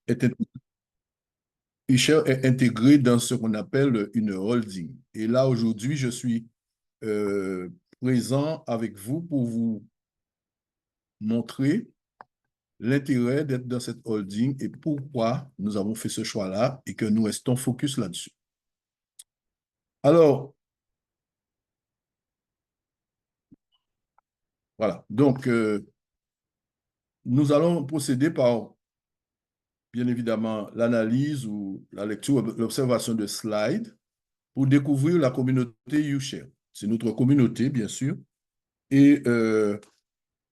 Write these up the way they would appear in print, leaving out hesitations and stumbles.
est, YouShare est intégré dans ce qu'on appelle une holding. Et là, aujourd'hui, je suis euh, présent avec vous pour vous montrer l'intérêt d'être dans cette holding et pourquoi nous avons fait ce choix-là et que nous restons focus là-dessus. Alors, voilà. Donc, nous allons procéder par, bien évidemment, l'analyse ou la lecture, l'observation de slides pour découvrir la communauté YouShare. C'est notre communauté, bien sûr. Et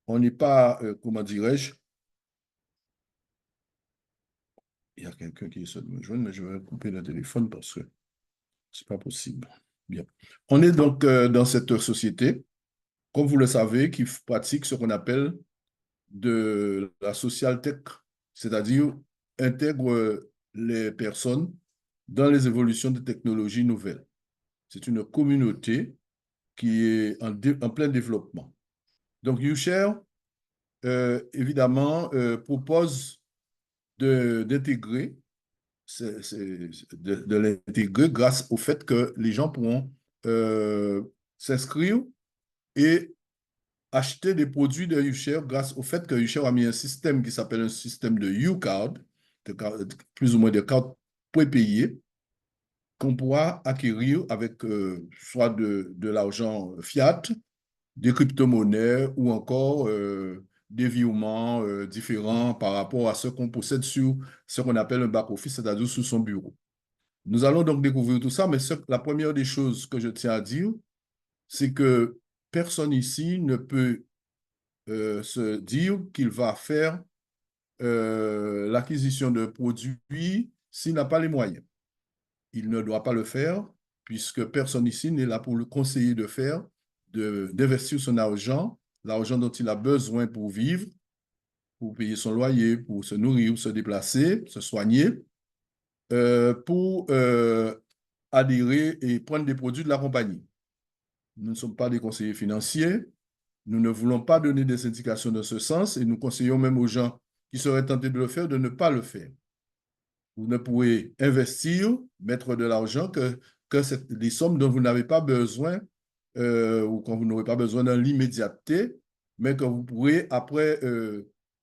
on n'est pas, comment dirais-je, il y a quelqu'un qui essaie de me joindre, mais je vais couper le téléphone parce que c'est pas possible. Bien. On est donc dans cette société, comme vous le savez, qui pratique ce qu'on appelle de la social tech, c'est-à-dire intègre les personnes dans les évolutions de technologies nouvelles. C'est une communauté qui est en plein développement. Donc, YouShare, évidemment, propose d'intégrer de l'intégrer grâce au fait que les gens pourront euh, s'inscrire et acheter des produits de YouShare grâce au fait que YouShare a mis un système qui s'appelle un système de YouCard, plus ou moins des cartes prépayées qu'on pourra acquérir avec soit de l'argent fiat, des crypto-monnaies ou encore des virements différents par rapport à ce qu'on possède sur ce qu'on appelle un back-office, c'est-à-dire sur son bureau. Nous allons donc découvrir tout ça, mais la première des choses que je tiens à dire, c'est que personne ici ne peut se dire qu'il va faire l'acquisition de produits s'il n'a pas les moyens. Il ne doit pas le faire puisque personne ici n'est là pour le conseiller de faire, d'investir son argent, l'argent dont il a besoin pour vivre, pour payer son loyer, pour se nourrir, se déplacer, se soigner, pour adhérer et prendre des produits de la compagnie. Nous ne sommes pas des conseillers financiers. Nous ne voulons pas donner des indications dans ce sens et nous conseillons même aux gens qui seraient tentés de le faire de ne pas le faire. Vous ne pouvez investir, mettre de l'argent que des sommes dont vous n'avez pas besoin ou quand vous n'aurez pas besoin dans l'immédiateté, mais que vous pourrez après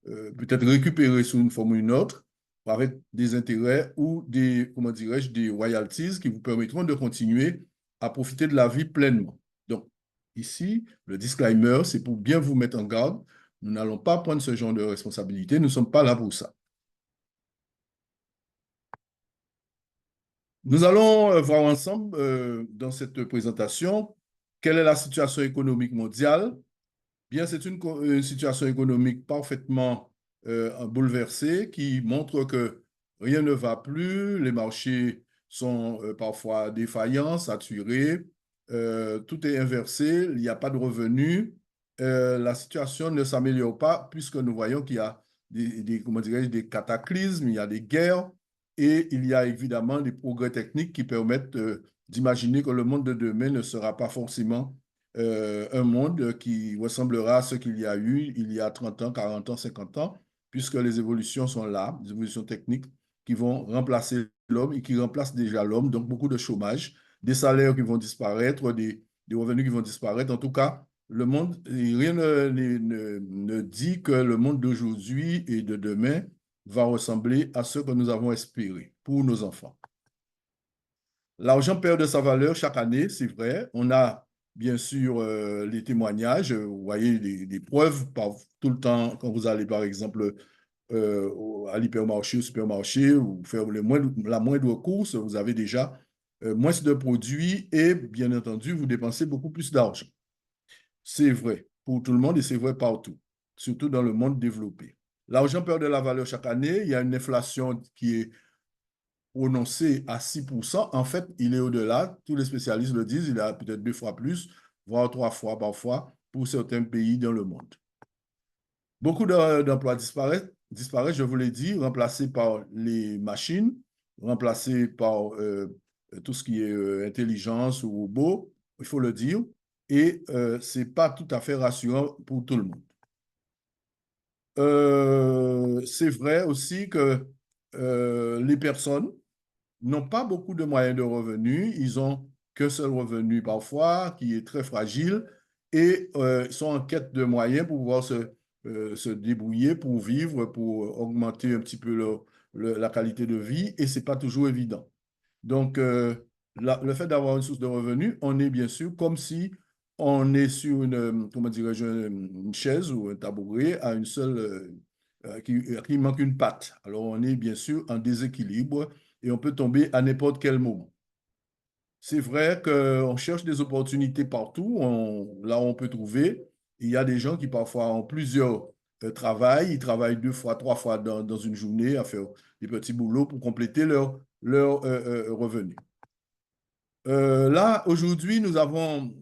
peut-être récupérer sous une forme ou une autre avec des intérêts ou des, comment dirais-je, des royalties qui vous permettront de continuer à profiter de la vie pleinement. Donc, ici, le disclaimer, c'est pour bien vous mettre en garde. Nous n'allons pas prendre ce genre de responsabilité. Nous ne sommes pas là pour ça. Nous allons voir ensemble dans cette présentation quelle est la situation économique mondiale. Bien, c'est une situation économique parfaitement bouleversée qui montre que rien ne va plus, les marchés sont parfois défaillants, saturés, tout est inversé, il n'y a pas de revenus, la situation ne s'améliore pas puisque nous voyons qu'il y a comment dirais-je, des cataclysmes, il y a des guerres et il y a évidemment des progrès techniques qui permettent d'imaginer que le monde de demain ne sera pas forcément un monde qui ressemblera à ce qu'il y a eu il y a 30 ans, 40 ans, 50 ans, puisque les évolutions sont là, les évolutions techniques qui vont remplacer l'homme et qui remplacent déjà l'homme, donc beaucoup de chômage, des salaires qui vont disparaître, des revenus qui vont disparaître. En tout cas, le monde, rien ne dit que le monde d'aujourd'hui et de demain va ressembler à ce que nous avons espéré pour nos enfants. L'argent perd de sa valeur chaque année, c'est vrai. On a bien sûr les témoignages, vous voyez les preuves tout le temps quand vous allez par exemple à l'hypermarché, au supermarché, ou faire la moindre course, vous avez déjà moins de produits et bien entendu, vous dépensez beaucoup plus d'argent. C'est vrai pour tout le monde et c'est vrai partout, surtout dans le monde développé. L'argent perd de la valeur chaque année. Il y a une inflation qui est prononcé à 6%, en fait, il est au-delà. Tous les spécialistes le disent, il a peut-être 2 fois plus, voire 3 fois parfois pour certains pays dans le monde. Beaucoup d'emplois disparaissent, je vous l'ai dit, remplacés par les machines, remplacés par tout ce qui est intelligence ou robot, il faut le dire, et ce n'est pas tout à fait rassurant pour tout le monde. C'est vrai aussi que les personnes n'ont pas beaucoup de moyens de revenus. Ils ont qu'un seul revenu parfois, qui est très fragile, et sont en quête de moyens pour pouvoir se débrouiller, pour vivre, pour augmenter un petit peu la qualité de vie, et ce n'est pas toujours évident. Donc, le fait d'avoir une source de revenus, on est bien sûr comme si on est sur comment dirais-je, une chaise ou un tabouret à une seule, qui manque une patte. Alors, on est bien sûr en déséquilibre et on peut tomber à n'importe quel moment. C'est vrai qu'on cherche des opportunités partout, là où on peut trouver. Il y a des gens qui parfois ont plusieurs travails, ils travaillent 2 fois, 3 fois dans une journée à faire des petits boulots pour compléter leur revenu. Là, aujourd'hui, nous avons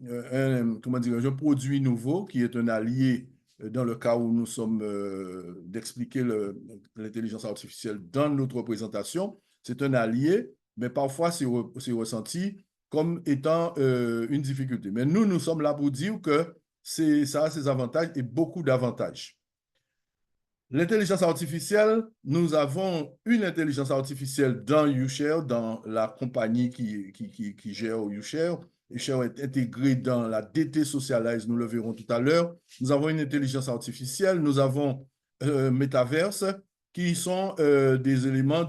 comment dire, un produit nouveau qui est un allié dans le cas où nous sommes d'expliquer l'intelligence artificielle dans notre présentation. C'est un allié, mais parfois c'est ressenti comme étant une difficulté. Mais nous sommes là pour dire que ça a ses avantages et beaucoup d'avantages. L'intelligence artificielle, nous avons une intelligence artificielle dans YouShare, dans la compagnie qui gère YouShare. YouShare est intégré dans la DT Socialize, nous le verrons tout à l'heure. Nous avons une intelligence artificielle, nous avons Metaverse, qui sont des éléments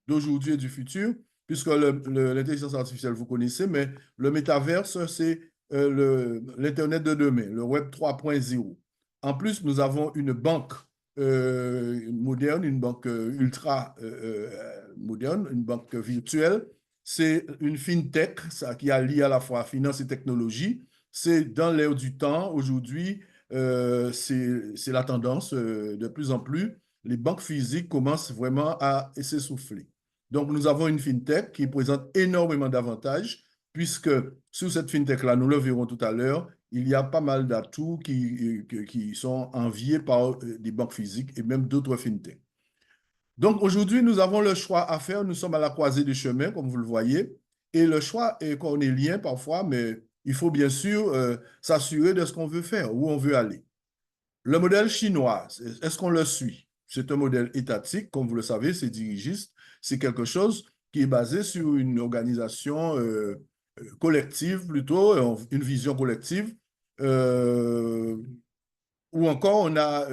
d'aujourd'hui et du futur, puisque l'intelligence artificielle, vous connaissez, mais le Metaverse, c'est l'Internet de demain, le Web 3.0. En plus, nous avons une banque moderne, une banque ultra moderne, une banque virtuelle. C'est une fintech, ça, qui allie à la fois finance et technologie. C'est dans l'air du temps. Aujourd'hui, c'est la tendance de plus en plus. Les banques physiques commencent vraiment à s'essouffler. Donc, nous avons une fintech qui présente énormément d'avantages, puisque sur cette fintech-là, nous le verrons tout à l'heure, il y a pas mal d'atouts qui sont enviés par des banques physiques et même d'autres fintechs. Donc aujourd'hui, nous avons le choix à faire. Nous sommes à la croisée des chemins, comme vous le voyez. Et le choix est cornélien parfois, mais il faut bien sûr s'assurer de ce qu'on veut faire, où on veut aller. Le modèle chinois, est-ce qu'on le suit? C'est un modèle étatique, comme vous le savez, c'est dirigiste. C'est quelque chose qui est basé sur une organisation collective plutôt, une vision collective, euh, ou encore on a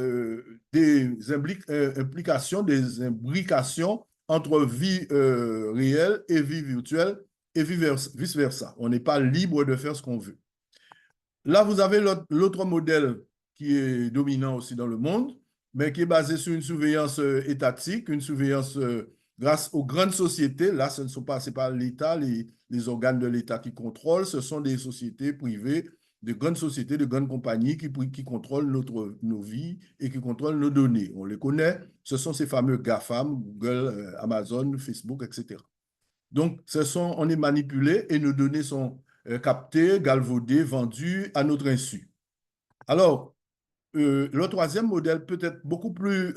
des implications, des imbrications entre vie réelle et vie virtuelle et vice-versa. On n'est pas libre de faire ce qu'on veut. Là, vous avez l'autre modèle qui est dominant aussi dans le monde, mais qui est basé sur une surveillance étatique, une surveillance grâce aux grandes sociétés. Là, ce ne sont pas, c'est pas l'État, les organes de l'État qui contrôlent, ce sont des sociétés privées, de grandes sociétés, de grandes compagnies qui contrôlent nos vies et qui contrôlent nos données. On les connaît, ce sont ces fameux GAFAM, Google, Amazon, Facebook, etc. Donc, on est manipulé et nos données sont captées, galvaudées, vendues à notre insu. Alors, le troisième modèle peut être beaucoup plus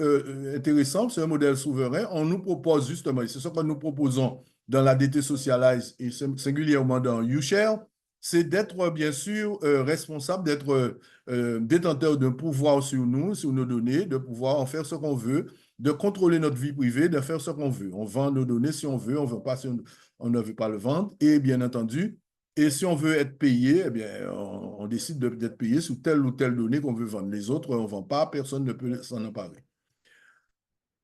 intéressant, c'est un modèle souverain. On nous propose justement, et c'est ce que nous proposons dans la DT Socialize et singulièrement dans YouShare, c'est d'être bien sûr responsable, d'être détenteur d'un pouvoir sur nous, sur nos données, de pouvoir en faire ce qu'on veut, de contrôler notre vie privée, de faire ce qu'on veut. On vend nos données si on veut, on veut pas si on ne veut pas le vendre. Et bien entendu, et si on veut être payé, eh bien, on décide d'être payé sur telle ou telle donnée qu'on veut vendre. Les autres, on ne vend pas, personne ne peut s'en emparer.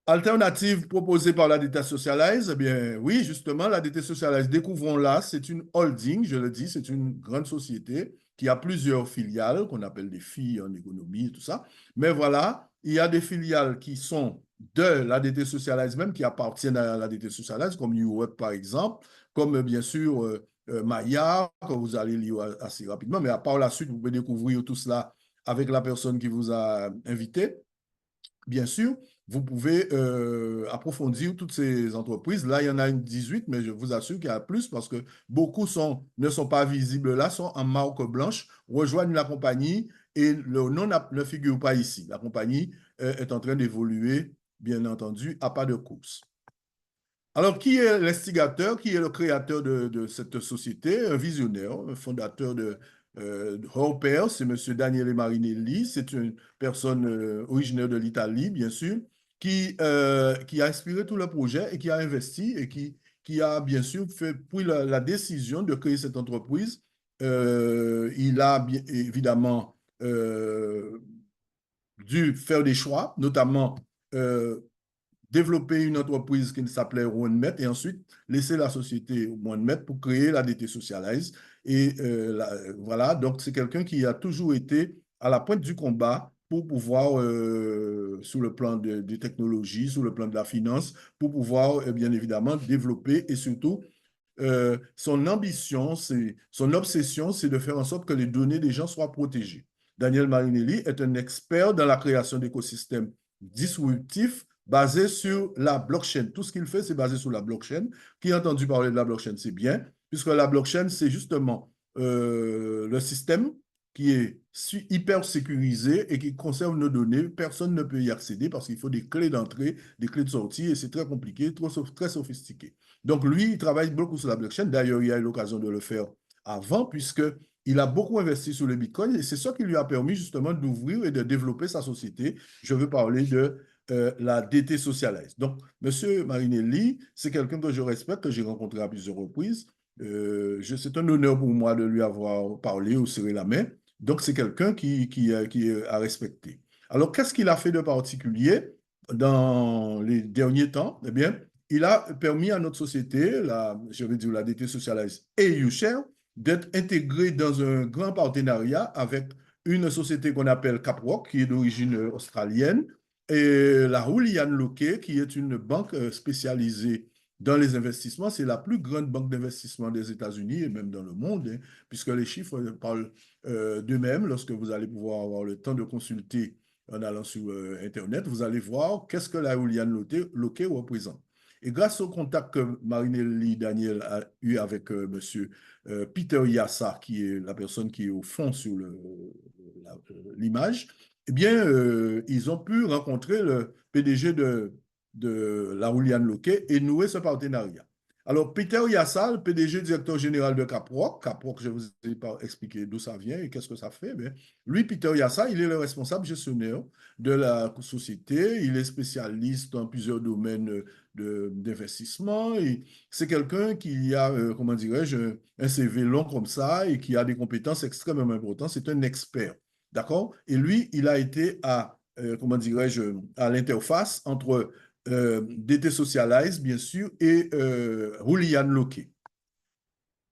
Alternative proposée par la Data Socialize, eh bien, oui, justement, la Data Socialize, découvrons-la, c'est une holding, je le dis, c'est une grande société qui a plusieurs filiales, qu'on appelle des filles en économie, tout ça. Mais voilà, il y a des filiales qui sont de la DT Socialize même, qui appartiennent à la DT Socialize, comme UWeb par exemple, comme bien sûr Maya, que vous allez lire assez rapidement, mais à part la suite, vous pouvez découvrir tout cela avec la personne qui vous a invité. Bien sûr, vous pouvez approfondir toutes ces entreprises. Là, il y en a une 18, mais je vous assure qu'il y a plus parce que beaucoup ne sont pas visibles là, sont en marque blanche, rejoignent la compagnie et le nom ne figure pas ici. La compagnie est en train d'évoluer, bien entendu, à pas de course. Alors, qui est l'instigateur, qui est le créateur de cette société? Un visionnaire, un fondateur de Hopper, c'est M. Daniele Marinelli. C'est une personne originaire de l'Italie, bien sûr, qui a inspiré tout le projet et qui a investi et qui a bien sûr pris la décision de créer cette entreprise. Il a évidemment dû faire des choix, notamment euh, développer une entreprise qui s'appelait OneMet et ensuite laisser la société OneMet pour créer la DT Socialize. Et voilà, donc c'est quelqu'un qui a toujours été à la pointe du combat pour pouvoir, sur le plan de technologie, sur le plan de la finance, pour pouvoir, bien évidemment, développer et surtout son ambition, son obsession, c'est de faire en sorte que les données des gens soient protégées. Daniel Marinelli est un expert dans la création d'écosystèmes disruptifs basés sur la blockchain. Tout ce qu'il fait, c'est basé sur la blockchain. Qui a entendu parler de la blockchain, c'est bien, puisque la blockchain, c'est justement le système qui est hyper sécurisé et qui conserve nos données. Personne ne peut y accéder parce qu'il faut des clés d'entrée, des clés de sortie et c'est très compliqué, très sophistiqué. Donc, lui, il travaille beaucoup sur la blockchain. D'ailleurs, il a eu l'occasion de le faire avant, puisqu'il a beaucoup investi sur le Bitcoin et c'est ça qui lui a permis justement d'ouvrir et de développer sa société. Je veux parler de la DT Socialize. Donc, M. Marinelli, c'est quelqu'un que je respecte, que j'ai rencontré à plusieurs reprises. C'est un honneur pour moi de lui avoir parlé ou serré la main. Donc, c'est quelqu'un qui est à respecter. Alors, qu'est-ce qu'il a fait de particulier dans les derniers temps? Eh bien, il a permis à notre société, je vais dire la DT Socialize et YouShare, d'être intégrés dans un grand partenariat avec une société qu'on appelle Caprock, qui est d'origine australienne, et la Julian Loke, qui est une banque spécialisée dans les investissements. C'est la plus grande banque d'investissement des États-Unis et même dans le monde, hein, puisque les chiffres parlent d'eux-mêmes. Lorsque vous allez pouvoir avoir le temps de consulter en allant sur Internet, vous allez voir qu'est-ce que la Julian Loke représente. Et grâce au contact que Marinelli Daniel a eu avec monsieur Peter Yassa, qui est la personne qui est au fond sur l'image, eh bien, ils ont pu rencontrer le PDG de la Julian Loquet et nouer ce partenariat. Alors, Peter Yassa, le PDG directeur général de Caprock, Caprock, je vous ai pas expliqué d'où ça vient et qu'est-ce que ça fait. Mais lui, Peter Yassa, il est le responsable gestionnaire de la société. Il est spécialiste dans plusieurs domaines d'investissement. C'est quelqu'un qui a, comment dirais-je, un CV long comme ça et qui a des compétences extrêmement importantes. C'est un expert. D'accord? Et lui, il a été comment dirais-je, à l'interface entre DT Socialize, bien sûr, et Julian Loke.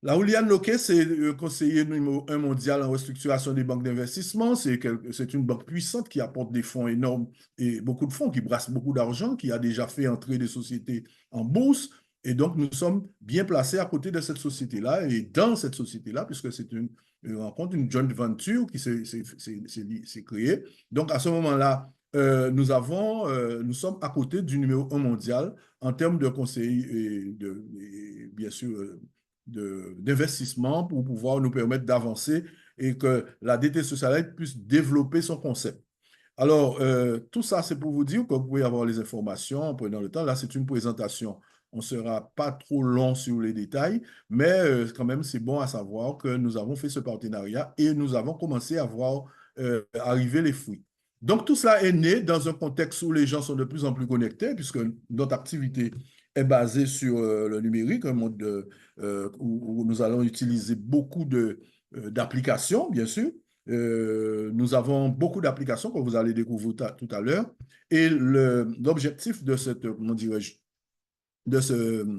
La Julian Loke, c'est le conseiller numéro 1 mondial en restructuration des banques d'investissement. C'est une banque puissante qui apporte des fonds énormes et beaucoup de fonds, qui brasse beaucoup d'argent, qui a déjà fait entrer des sociétés en bourse. Et donc, nous sommes bien placés à côté de cette société-là et dans cette société-là, puisque c'est une rencontre, une joint venture qui s'est créée. Donc, à ce moment-là, nous sommes à côté du numéro 1 mondial en termes de conseil et bien sûr, d'investissement pour pouvoir nous permettre d'avancer et que la DT Socialite puisse développer son concept. Alors, tout ça, c'est pour vous dire que vous pouvez avoir les informations en prenant le temps. Là, c'est une présentation. On ne sera pas trop long sur les détails, mais quand même, c'est bon à savoir que nous avons fait ce partenariat et nous avons commencé à voir arriver les fruits. Donc, tout cela est né dans un contexte où les gens sont de plus en plus connectés, puisque notre activité est basée sur le numérique, un monde où nous allons utiliser beaucoup d'applications, bien sûr. Nous avons beaucoup d'applications que vous allez découvrir tout à l'heure. Et l'objectif de comment dirais-je,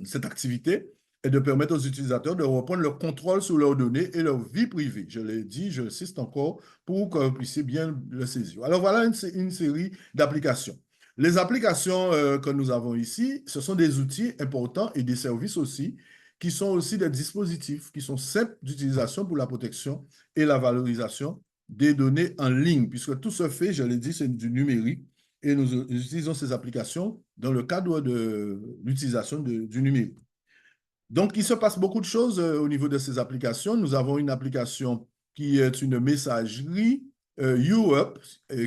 cette activité est de permettre aux utilisateurs de reprendre le contrôle sur leurs données et leur vie privée. Je l'ai dit, je insiste encore pour que vous puissiez bien le saisir. Alors voilà une série d'applications. Les applications que nous avons ici, ce sont des outils importants et des services aussi, qui sont aussi des dispositifs qui sont simples d'utilisation pour la protection et la valorisation des données en ligne, puisque tout se fait, je l'ai dit, c'est du numérique et nous utilisons ces applications dans le cadre de l'utilisation du numérique. Donc, il se passe beaucoup de choses au niveau de ces applications. Nous avons une application qui est une messagerie UUp,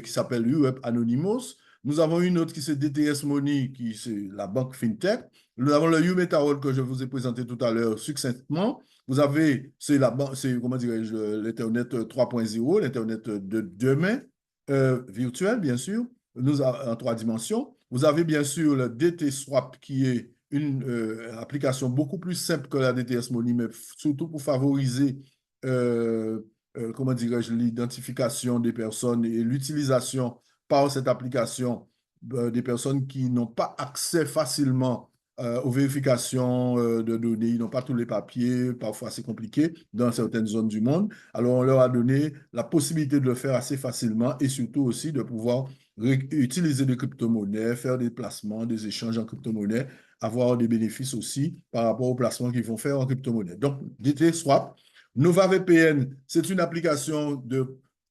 qui s'appelle UUp Anonymous. Nous avons une autre qui c'est DTS Money, qui c'est la banque FinTech. Nous avons le UMetaWallet que je vous ai présenté tout à l'heure succinctement. Vous avez, c'est comment dirais-je, l'Internet 3.0, l'Internet de demain, virtuel, bien sûr, en 3 dimensions. Vous avez bien sûr le DT Swap qui est une application beaucoup plus simple que la DTS Money, mais surtout pour favoriser, euh, comment dirais-je, l'identification des personnes et l'utilisation par cette application des personnes qui n'ont pas accès facilement aux vérifications de données. Ils n'ont pas tous les papiers, parfois c'est compliqué dans certaines zones du monde. Alors, on leur a donné la possibilité de le faire assez facilement et surtout aussi de pouvoir utiliser des crypto-monnaies, faire des placements, des échanges en crypto-monnaie, avoir des bénéfices aussi par rapport aux placements qu'ils vont faire en crypto-monnaie. Donc, DT Swap. Nova VPN, c'est une application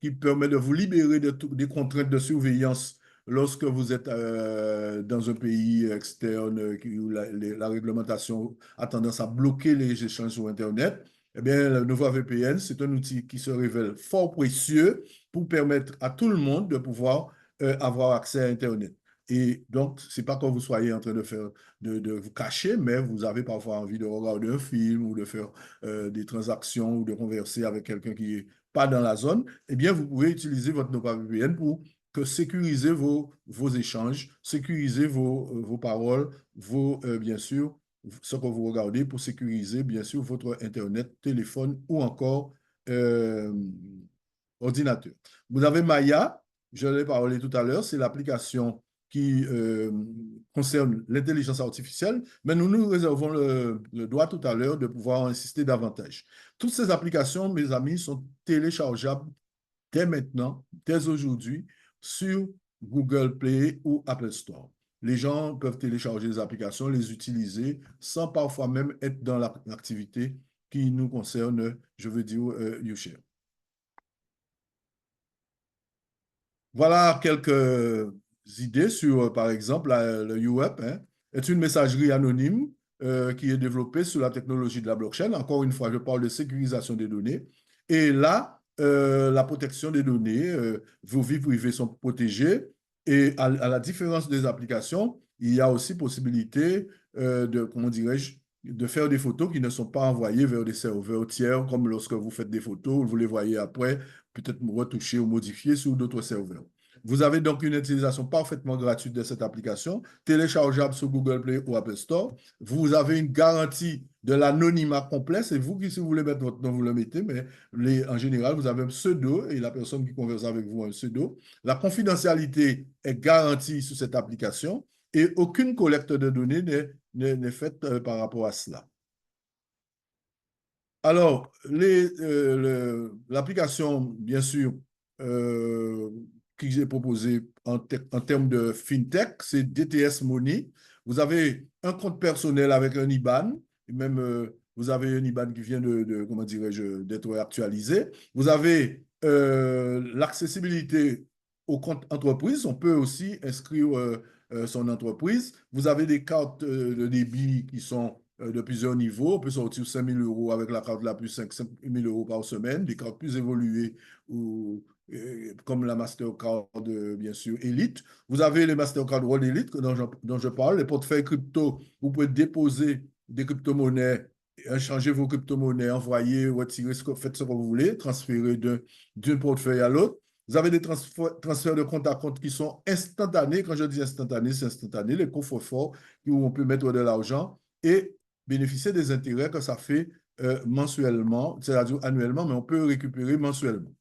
qui permet de vous libérer des contraintes de surveillance lorsque vous êtes dans un pays externe où la réglementation a tendance à bloquer les échanges sur Internet. Eh bien, le Nova VPN, c'est un outil qui se révèle fort précieux pour permettre à tout le monde de pouvoir avoir accès à Internet. Et donc, ce n'est pas quand vous soyez en train de vous cacher, mais vous avez parfois envie de regarder un film ou de faire des transactions ou de converser avec quelqu'un qui n'est pas dans la zone. Eh bien, vous pouvez utiliser votre NovaVPN pour sécuriser vos échanges, sécuriser vos paroles, bien sûr, ce que vous regardez pour sécuriser, bien sûr, votre Internet, téléphone ou encore euh, ordinateur. Vous avez Maya, je l'ai parlé tout à l'heure, c'est l'application qui concerne l'intelligence artificielle, mais nous nous réservons le droit tout à l'heure de pouvoir insister davantage. Toutes ces applications, mes amis, sont téléchargeables dès maintenant, dès aujourd'hui, sur Google Play ou Apple Store. Les gens peuvent télécharger les applications, les utiliser, sans parfois même être dans l'activité qui nous concerne, je veux dire, YouShare. Voilà quelques idées sur, par exemple, le UWeb, hein, est une messagerie anonyme qui est développée sur la technologie de la blockchain. Encore une fois, je parle de sécurisation des données. Et là, la protection des données, vos vies privées sont protégées. Et à la différence des applications, il y a aussi possibilité de, comment dirais-je, de faire des photos qui ne sont pas envoyées vers des serveurs tiers, comme lorsque vous faites des photos, vous les voyez après, peut-être retoucher ou modifier sur d'autres serveurs. Vous avez donc une utilisation parfaitement gratuite de cette application, téléchargeable sur Google Play ou Apple Store. Vous avez une garantie de l'anonymat complet. C'est vous qui, si vous voulez mettre votre nom, vous le mettez, mais en général, vous avez un pseudo et la personne qui converse avec vous a un pseudo. La confidentialité est garantie sur cette application et aucune collecte de données n'est faite par rapport à cela. Alors, l'application, bien sûr, euh, qui est proposée en termes de fintech, c'est DTS Money. Vous avez un compte personnel avec un IBAN, et même vous avez un IBAN qui vient comment dirais-je, d'être actualisé. Vous avez l'accessibilité au compte entreprise. On peut aussi inscrire son entreprise. Vous avez des cartes de débit qui sont de plusieurs niveaux. On peut sortir 5 000 euros avec la carte la plus 5 000 euros par semaine, des cartes plus évoluées ou, comme la Mastercard, bien sûr, Elite. Vous avez les Mastercard World Elite dont je parle, les portefeuilles crypto. Vous pouvez déposer des crypto-monnaies, échanger vos crypto-monnaies, envoyer, retirer, faites ce que vous voulez, transférer d'un portefeuille à l'autre. Vous avez des transferts de compte à compte qui sont instantanés. Quand je dis instantané, c'est instantané. Les coffres forts où on peut mettre de l'argent et bénéficier des intérêts que ça fait mensuellement, c'est-à-dire annuellement, mais on peut récupérer mensuellement.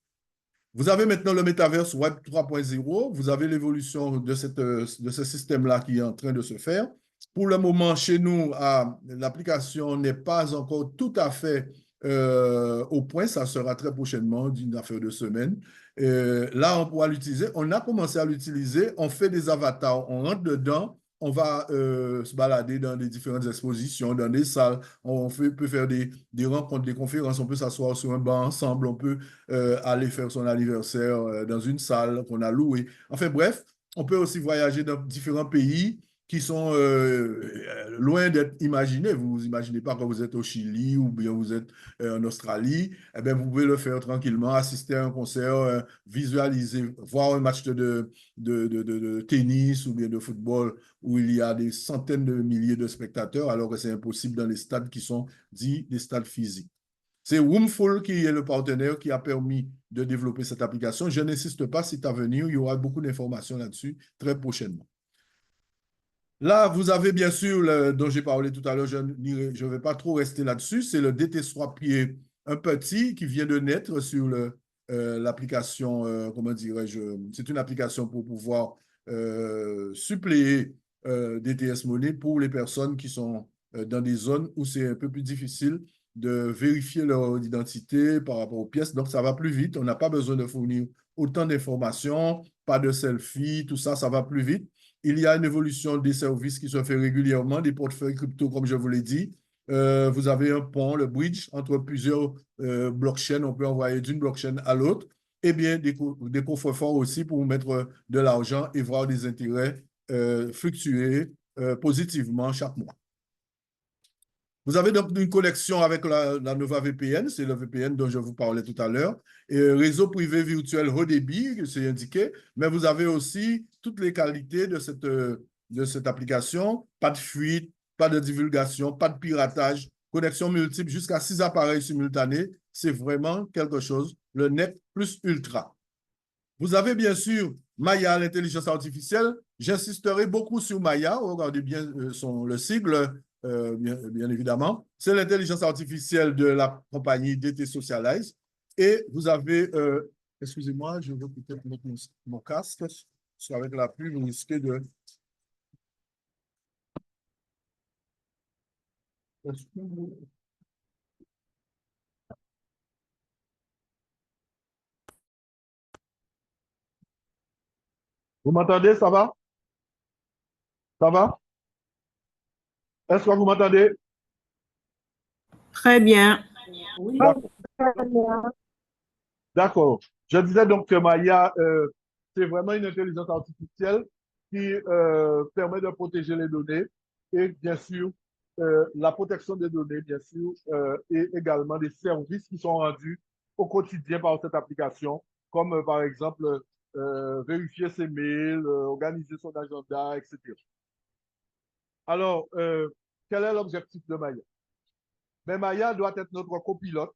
Vous avez maintenant le Metaverse Web 3.0. Vous avez l'évolution de ce système-là qui est en train de se faire. Pour le moment, chez nous, l'application n'est pas encore tout à fait au point. Ça sera très prochainement, d'une affaire de semaine. Là, on pourra l'utiliser. On a commencé à l'utiliser. On fait des avatars. On rentre dedans. On va se balader dans les différentes expositions, dans des salles. Peut faire des rencontres, des conférences. On peut s'asseoir sur un banc ensemble. On peut aller faire son anniversaire dans une salle qu'on a louée. Enfin bref, on peut aussi voyager dans différents pays qui sont loin d'être imaginés. Vous vous imaginez pas quand vous êtes au Chili ou bien vous êtes en Australie. Eh bien, vous pouvez le faire tranquillement, assister à un concert, visualiser, voir un match de tennis ou bien de football où il y a des centaines de milliers de spectateurs, alors que c'est impossible dans les stades qui sont dits des stades physiques. C'est Woomful qui est le partenaire qui a permis de développer cette application. Je n'insiste pas, c'est à venir. Il y aura beaucoup d'informations là-dessus très prochainement. Là, vous avez bien sûr, dont j'ai parlé tout à l'heure, je ne vais pas trop rester là-dessus, c'est le DT3 qui est un petit qui vient de naître sur l'application, comment dirais-je, c'est une application pour pouvoir suppléer DTS Money pour les personnes qui sont dans des zones où c'est un peu plus difficile de vérifier leur identité par rapport aux pièces. Donc, ça va plus vite. On n'a pas besoin de fournir autant d'informations, pas de selfie, tout ça, ça va plus vite. Il y a une évolution des services qui se fait régulièrement, des portefeuilles crypto, comme je vous l'ai dit. Vous avez un pont, le bridge, entre plusieurs blockchains. On peut envoyer d'une blockchain à l'autre. Et bien, des coffres-forts aussi pour mettre de l'argent et voir des intérêts fluctuer positivement chaque mois. Vous avez donc une connexion avec la Nova VPN, c'est le VPN dont je vous parlais tout à l'heure, et réseau privé virtuel haut débit, c'est indiqué, mais vous avez aussi toutes les qualités de cette application, pas de fuite, pas de divulgation, pas de piratage, connexion multiple jusqu'à 6 appareils simultanés, c'est vraiment quelque chose, le net plus ultra. Vous avez bien sûr Maya, l'intelligence artificielle. J'insisterai beaucoup sur Maya. Regardez bien le sigle, bien évidemment. C'est l'intelligence artificielle de la compagnie DT Socialize. Et vous avez, excusez-moi, je vais peut-être mettre mon casque, parce qu'avec la pluie, vous risquez de... Vous m'entendez? Ça va? Ça va? Est-ce que vous m'entendez? Très bien. D'accord. Je disais donc que Maya, c'est vraiment une intelligence artificielle qui permet de protéger les données et bien sûr la protection des données, bien sûr, et également des services qui sont rendus au quotidien par cette application, comme par exemple vérifier ses mails, organiser son agenda, etc. Alors, quel est l'objectif de Maya? Mais Maya doit être notre copilote.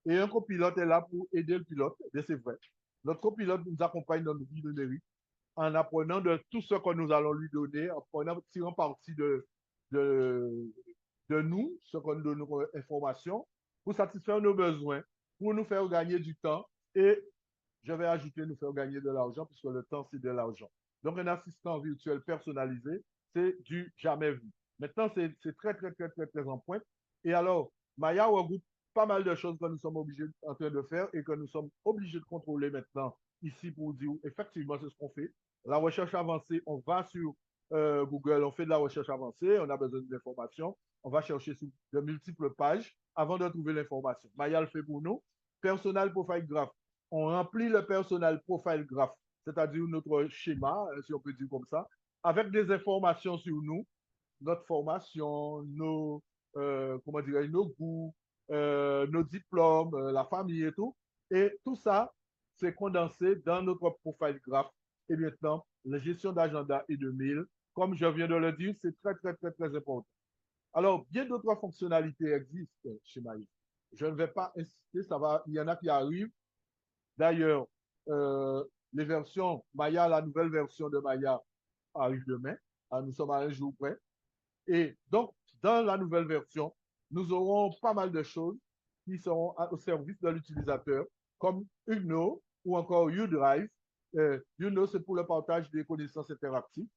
Et un copilote est là pour aider le pilote, et c'est vrai. Notre copilote nous accompagne dans nos vies numériques en apprenant de tout ce que nous allons lui donner, en prenant, tirant parti de, de nous, ce qu'on nous donne comme information, pour satisfaire nos besoins, pour nous faire gagner du temps et, je vais ajouter, nous faire gagner de l'argent, puisque le temps, c'est de l'argent. Donc, un assistant virtuel personnalisé, c'est du jamais vu. Maintenant, c'est très, très, très, très, très en pointe. Et alors, Maya regroupe pas mal de choses que nous sommes obligés en train de faire et que nous sommes obligés de contrôler maintenant ici pour dire effectivement c'est ce qu'on fait. La recherche avancée, on va sur Google, on fait de la recherche avancée, on a besoin d'informations, on va chercher sur de multiples pages avant de trouver l'information. Maya le fait pour nous. Personal Profile Graph, on remplit le Personal Profile Graph, c'est-à-dire notre schéma, si on peut dire comme ça, avec des informations sur nous, notre formation, comment dirais, nos goûts, nos diplômes, la famille et tout. Et tout ça, c'est condensé dans notre profile graph. Et maintenant, la gestion d'agenda et de mail, comme je viens de le dire, c'est très, très, très, très important. Alors, bien d'autres fonctionnalités existent chez Maïf. Je ne vais pas insister, il y en a qui arrivent. D'ailleurs, les versions Maya, la nouvelle version de Maya arrive demain. Nous sommes à un jour près. Et donc, dans la nouvelle version, nous aurons pas mal de choses qui seront au service de l'utilisateur, comme UNO ou encore UDrive. UNO, c'est pour le partage des connaissances interactives.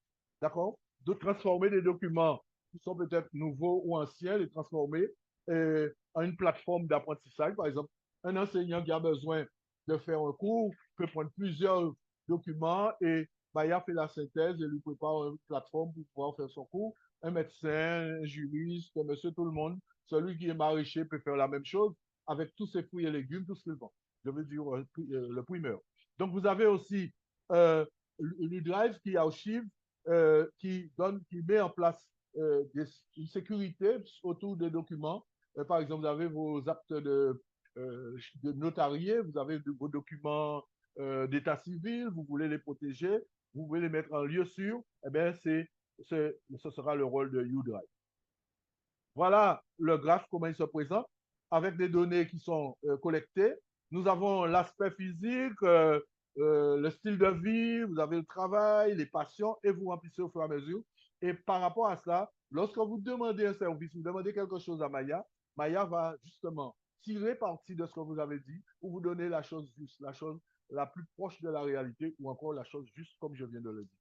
D'accord? De transformer des documents qui sont peut-être nouveaux ou anciens, les transformer en une plateforme d'apprentissage. Par exemple, un enseignant qui a besoin de faire un cours peut prendre plusieurs documents et Maya fait la synthèse et lui prépare une plateforme pour pouvoir faire son cours. Un médecin, un juriste, monsieur tout le monde, celui qui est maraîcher peut faire la même chose avec tous ses fruits et légumes, tout ce qu'il vend. Je veux dire le primeur. Donc vous avez aussi l'Udrive qui archive, qui met en place une sécurité autour des documents. Par exemple, vous avez vos actes de notarié, vous avez vos documents d'état civil, vous voulez les protéger, vous voulez les mettre en lieu sûr, eh bien, ce sera le rôle de UDrive. Voilà le graphe, comment il se présente, avec des données qui sont collectées. Nous avons l'aspect physique, le style de vie, vous avez le travail, les passions, et vous remplissez au fur et à mesure. Et par rapport à cela, lorsque vous demandez un service, vous demandez quelque chose à Maya, Maya va justement tirer parti de ce que vous avez dit pour vous donner la chose juste, la chose la plus proche de la réalité ou encore la chose juste comme je viens de le dire.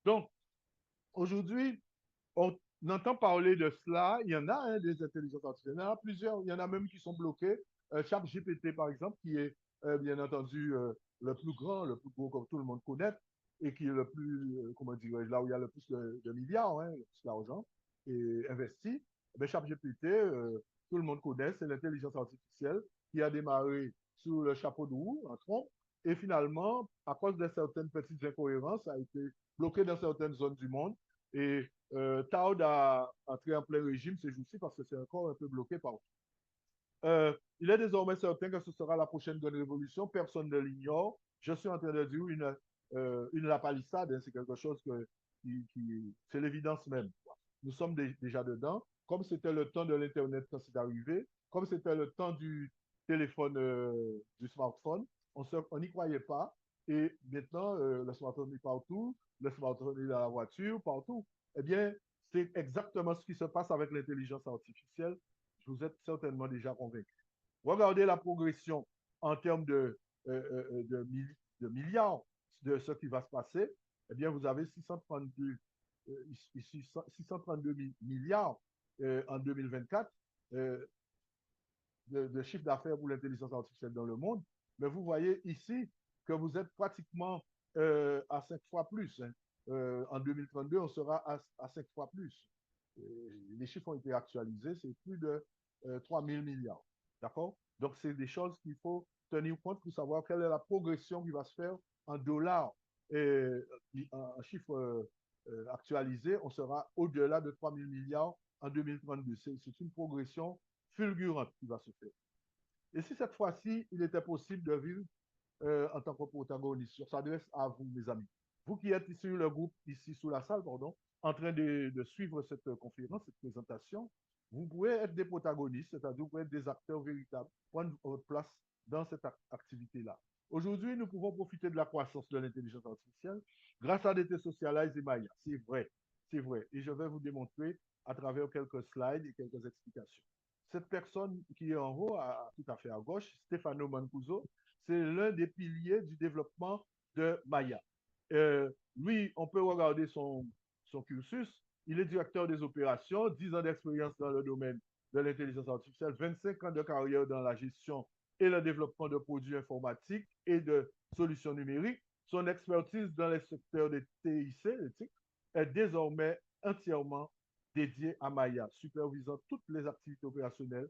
Donc, aujourd'hui, on entend parler de cela. Il y en a des intelligences artificielles. Il y en a plusieurs. Il y en a même qui sont bloqués. ChatGPT, par exemple, qui est bien entendu le plus grand, le plus gros que tout le monde connaît et qui est le plus, comment dirais-je, là où il y a le plus de milliards, le plus d'argent et investi. Mais ChatGPT, tout le monde connaît, c'est l'intelligence artificielle qui a démarré sous le chapeau de roue, en trompe, et finalement, à cause de certaines petites incohérences, a été bloqué dans certaines zones du monde. Et tarde à entrer en plein régime ces jours-ci parce que c'est encore un peu bloqué partout. Il est désormais certain que ce sera la prochaine grande révolution. Personne ne l'ignore. Je suis en train de dire une lapalissade, hein, c'est quelque chose c'est l'évidence même. Nous sommes déjà dedans. Comme c'était le temps de l'Internet quand c'est arrivé, comme c'était le temps du téléphone, du smartphone, on n'y croyait pas. Et maintenant, le smartphone est partout, le smartphone est dans la voiture, partout. Eh bien, c'est exactement ce qui se passe avec l'intelligence artificielle. Vous êtes certainement déjà convaincu. Regardez la progression en termes de milliards de ce qui va se passer. Eh bien, vous avez 632 milliards en 2024 de chiffre d'affaires pour l'intelligence artificielle dans le monde. Mais vous voyez ici que vous êtes pratiquement à 5 fois plus. Hein. En 2032, on sera à 5 fois plus. Les chiffres ont été actualisés, c'est plus de 3 000 milliards. D'accord? Donc, c'est des choses qu'il faut tenir compte pour savoir quelle est la progression qui va se faire en dollars. Et en chiffres actualisés, on sera au-delà de 3 000 milliards en 2032. C'est une progression fulgurante qui va se faire. Et si cette fois-ci, il était possible de vivre en tant que protagoniste, ça s'adresse à vous, mes amis. Vous qui êtes ici, le groupe, ici sous la salle, pardon, en train de suivre cette conférence, cette présentation, vous pouvez être des protagonistes, c'est-à-dire vous pouvez être des acteurs véritables, prendre votre place dans cette activité-là. Aujourd'hui, nous pouvons profiter de la croissance de l'intelligence artificielle grâce à DT Socialize et Maya. C'est vrai, c'est vrai. Et je vais vous démontrer à travers quelques slides et quelques explications. Cette personne qui est en haut, tout à fait à gauche, Stefano Mancuso, c'est l'un des piliers du développement de Maya. Lui, on peut regarder son cursus. Il est directeur des opérations, 10 ans d'expérience dans le domaine de l'intelligence artificielle, 25 ans de carrière dans la gestion et le développement de produits informatiques et de solutions numériques. Son expertise dans les secteurs des TIC, est désormais entièrement dédiée à Maya, supervisant toutes les activités opérationnelles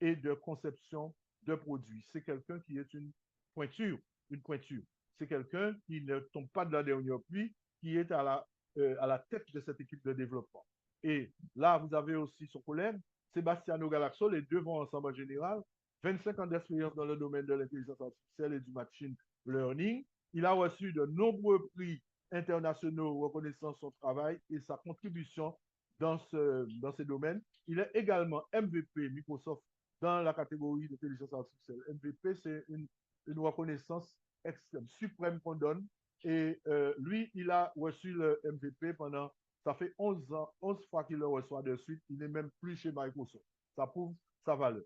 et de conception de produits. C'est quelqu'un qui est une pointure. C'est quelqu'un qui ne tombe pas de la dernière pluie, qui est à la tête de cette équipe de développement. Et là, vous avez aussi son collègue, Sebastiano Galaxo, les deux vont ensemble en général, 25 ans d'expérience dans le domaine de l'intelligence artificielle et du machine learning. Il a reçu de nombreux prix internationaux reconnaissant son travail et sa contribution dans ces domaines. Il est également MVP Microsoft dans la catégorie d'intelligence artificielle. MVP, c'est une reconnaissance extrême, suprême qu'on donne. Et lui, il a reçu le MVP pendant, ça fait 11 ans, 11 fois qu'il le reçoit de suite. Il n'est même plus chez Microsoft. Ça prouve sa valeur.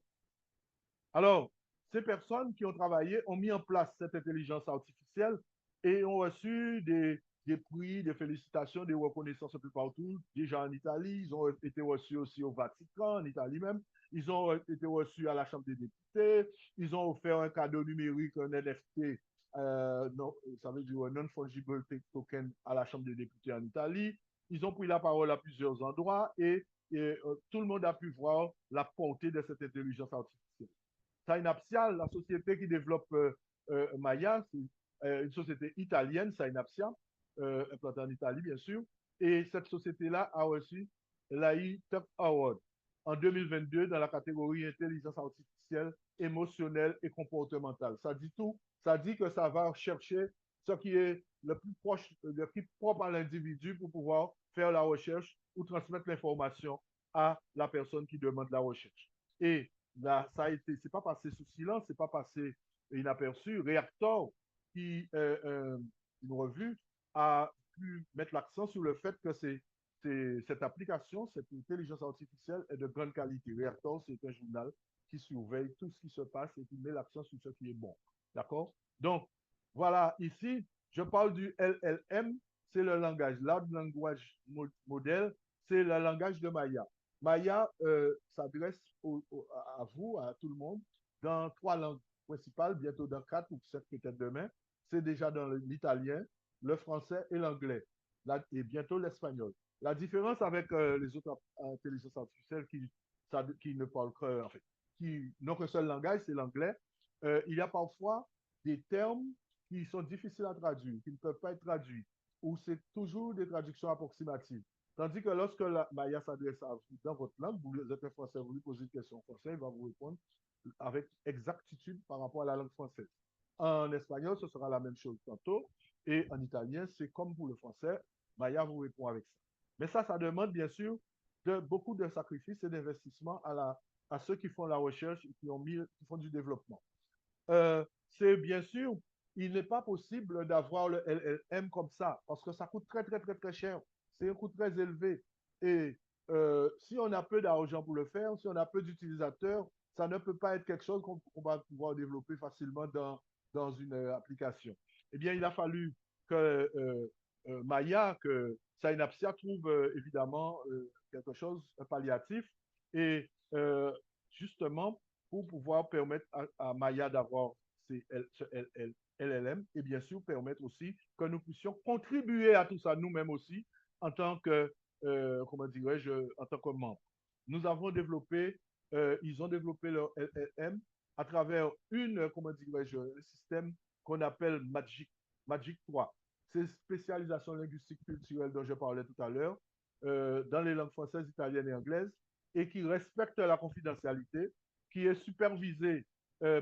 Alors, ces personnes qui ont travaillé ont mis en place cette intelligence artificielle et ont reçu des prix, des félicitations, des reconnaissances un peu partout. Déjà en Italie, ils ont été reçus aussi au Vatican, en Italie même. Ils ont été reçus à la Chambre des députés. Ils ont offert un cadeau numérique, un NFT, non, ça veut dire un non-fungible token à la Chambre des députés en Italie. Ils ont pris la parole à plusieurs endroits et tout le monde a pu voir la portée de cette intelligence artificielle. Synapsia, la société qui développe Maya, c'est une société italienne, Synapsia, implantée en Italie, bien sûr. Et cette société-là a reçu l'AI Top Award en 2022 dans la catégorie intelligence artificielle, émotionnelle et comportementale. Ça dit tout. Ça dit que ça va chercher ce qui est le plus proche, le plus propre à l'individu pour pouvoir faire la recherche ou transmettre l'information à la personne qui demande la recherche. Et là, ça a été, c'est pas passé sous silence, c'est pas passé inaperçu. Reactor, qui une revue, a pu mettre l'accent sur le fait que c'est cette application, cette intelligence artificielle est de grande qualité. Reactor, c'est un journal qui surveille tout ce qui se passe et qui met l'accent sur ce qui est bon. D'accord? Donc, voilà, ici, je parle du LLM, c'est le langage, Large Language Model, c'est le langage de Maya. Maya s'adresse à vous, à tout le monde, dans 3 langues principales, bientôt dans 4 ou 7 peut-être demain. C'est déjà dans l'italien, le français et l'anglais, et bientôt l'espagnol. La différence avec les autres intelligences artificielles qui ne parlent que, en fait, qui n'ont qu'un seul langage, c'est l'anglais, il y a parfois des termes qui sont difficiles à traduire, qui ne peuvent pas être traduits, ou c'est toujours des traductions approximatives. Tandis que lorsque la Maya s'adresse à vous dans votre langue, vous êtes un Français, vous lui posez une question en français, il va vous répondre avec exactitude par rapport à la langue française. En espagnol, ce sera la même chose tantôt, et en italien, c'est comme pour le français, Maya vous répond avec ça. Mais ça demande bien sûr beaucoup de sacrifices et d'investissements à ceux qui font la recherche et qui font du développement. C'est bien sûr, il n'est pas possible d'avoir le LLM comme ça, parce que ça coûte très, très, très, très cher. C'est un coût très élevé. Et si on a peu d'argent pour le faire, si on a peu d'utilisateurs, ça ne peut pas être quelque chose qu'on va pouvoir développer facilement dans une application. Eh bien, il a fallu que Maya, que Synapsia trouve évidemment quelque chose, un palliatif, et justement, pour pouvoir permettre à Maya d'avoir ce LLM et bien sûr permettre aussi que nous puissions contribuer à tout ça nous-mêmes aussi en tant que, comment dirais-je, en tant que membre. Nous avons développé, ils ont développé leur LLM à travers comment dirais-je, un système qu'on appelle Magic 3. C'est spécialisation linguistique culturelle dont je parlais tout à l'heure, dans les langues françaises, italiennes et anglaises, et qui respecte la confidentialité, qui est supervisé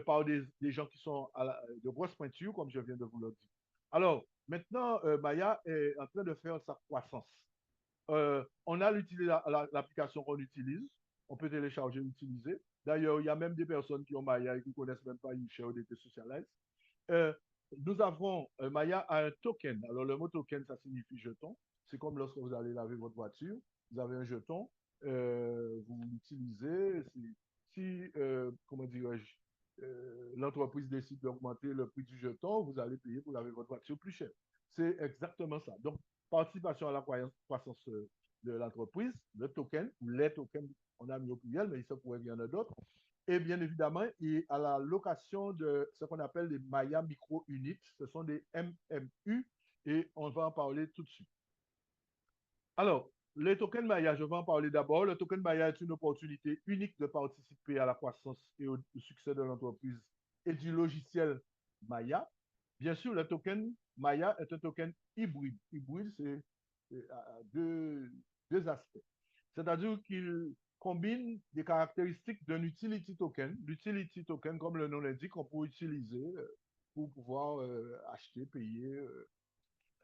par des gens qui sont de grosse pointure, comme je viens de vous le dire. Alors, maintenant, Maya est en train de faire sa croissance. On a l'application qu'on utilise, on peut télécharger et l'utiliser. D'ailleurs, il y a même des personnes qui ont Maya et qui ne connaissent même pas YouShare ou DT Socialize. Nous avons, Maya a un token. Alors, le mot token, ça signifie jeton. C'est comme lorsque vous allez laver votre voiture, vous avez un jeton, vous l'utilisez. Si comment dirais-je, l'entreprise décide d'augmenter le prix du jeton, vous allez payer pour laver votre voiture plus cher. C'est exactement ça. Donc, participation à la croissance de l'entreprise, le token, ou les tokens, on a mis au pluriel, mais il se pourrait qu'il y en a d'autres. Et bien évidemment, et à la location de ce qu'on appelle des Maya Micro Units, ce sont des MMU, et on va en parler tout de suite. Alors, les tokens Maya, je vais en parler d'abord. Le token Maya est une opportunité unique de participer à la croissance et au succès de l'entreprise et du logiciel Maya. Bien sûr, le token Maya est un token hybride. Hybride, c'est deux aspects. C'est-à-dire qu'il combine des caractéristiques d'un utility token. L'utility token, comme le nom l'indique, on peut utiliser pour pouvoir acheter, payer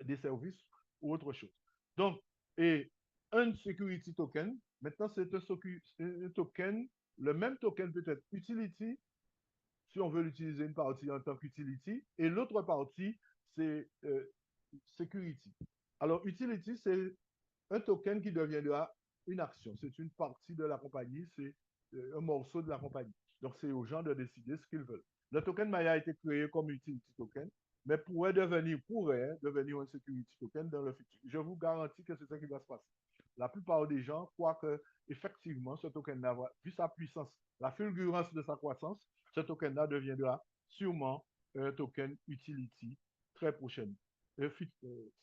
des services ou autre chose. Donc, et un security token, maintenant c'est un token, le même token peut être utility, si on veut l'utiliser une partie en tant qu'utility, et l'autre partie, c'est security. Alors, utility, c'est un token qui deviendra une action. C'est une partie de la compagnie, c'est un morceau de la compagnie. Donc, c'est aux gens de décider ce qu'ils veulent. Le token Maya a été créé comme utility token, mais pourrait devenir un security token dans le futur. Je vous garantis que c'est ça qui va se passer. La plupart des gens croient que, effectivement, ce token-là, vu sa puissance, la fulgurance de sa croissance, ce token-là deviendra sûrement un token utility très prochainement.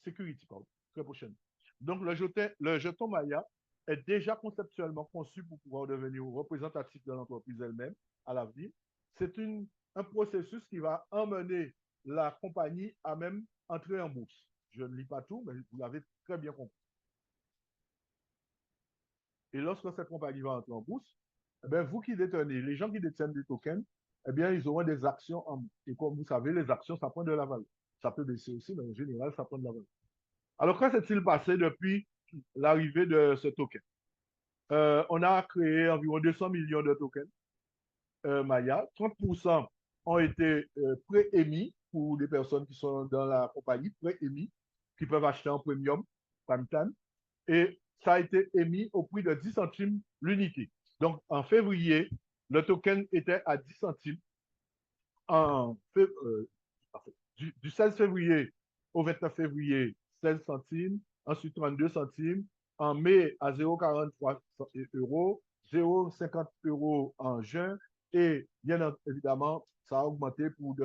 Security, pardon, très prochainement. Donc, le jeton Maya est déjà conceptuellement conçu pour pouvoir devenir représentatif de l'entreprise elle-même à l'avenir. C'est un processus qui va emmener la compagnie à même entrer en bourse. Je ne lis pas tout, mais vous l'avez très bien compris. Et lorsque cette compagnie va entrer en bourse, eh bien, vous qui détenez, les gens qui détiennent des tokens, eh bien, ils auront des actions en bourse. Et comme vous savez, les actions, ça prend de la valeur. Ça peut baisser aussi, mais en général, ça prend de la valeur. Alors, que s'est-il passé depuis l'arrivée de ce token? On a créé environ 200 millions de tokens Maya. 30% ont été pré-émis pour des personnes qui sont dans la compagnie, pré-émis, qui peuvent acheter en premium, prime time. Et ça a été émis au prix de 10 centimes l'unité. Donc, en février, le token était à 10 centimes. Du 16 février au 29 février, 16 centimes, ensuite 32 centimes, en mai à 0,43 euros, 0,50 euros en juin, et bien évidemment, ça a augmenté pour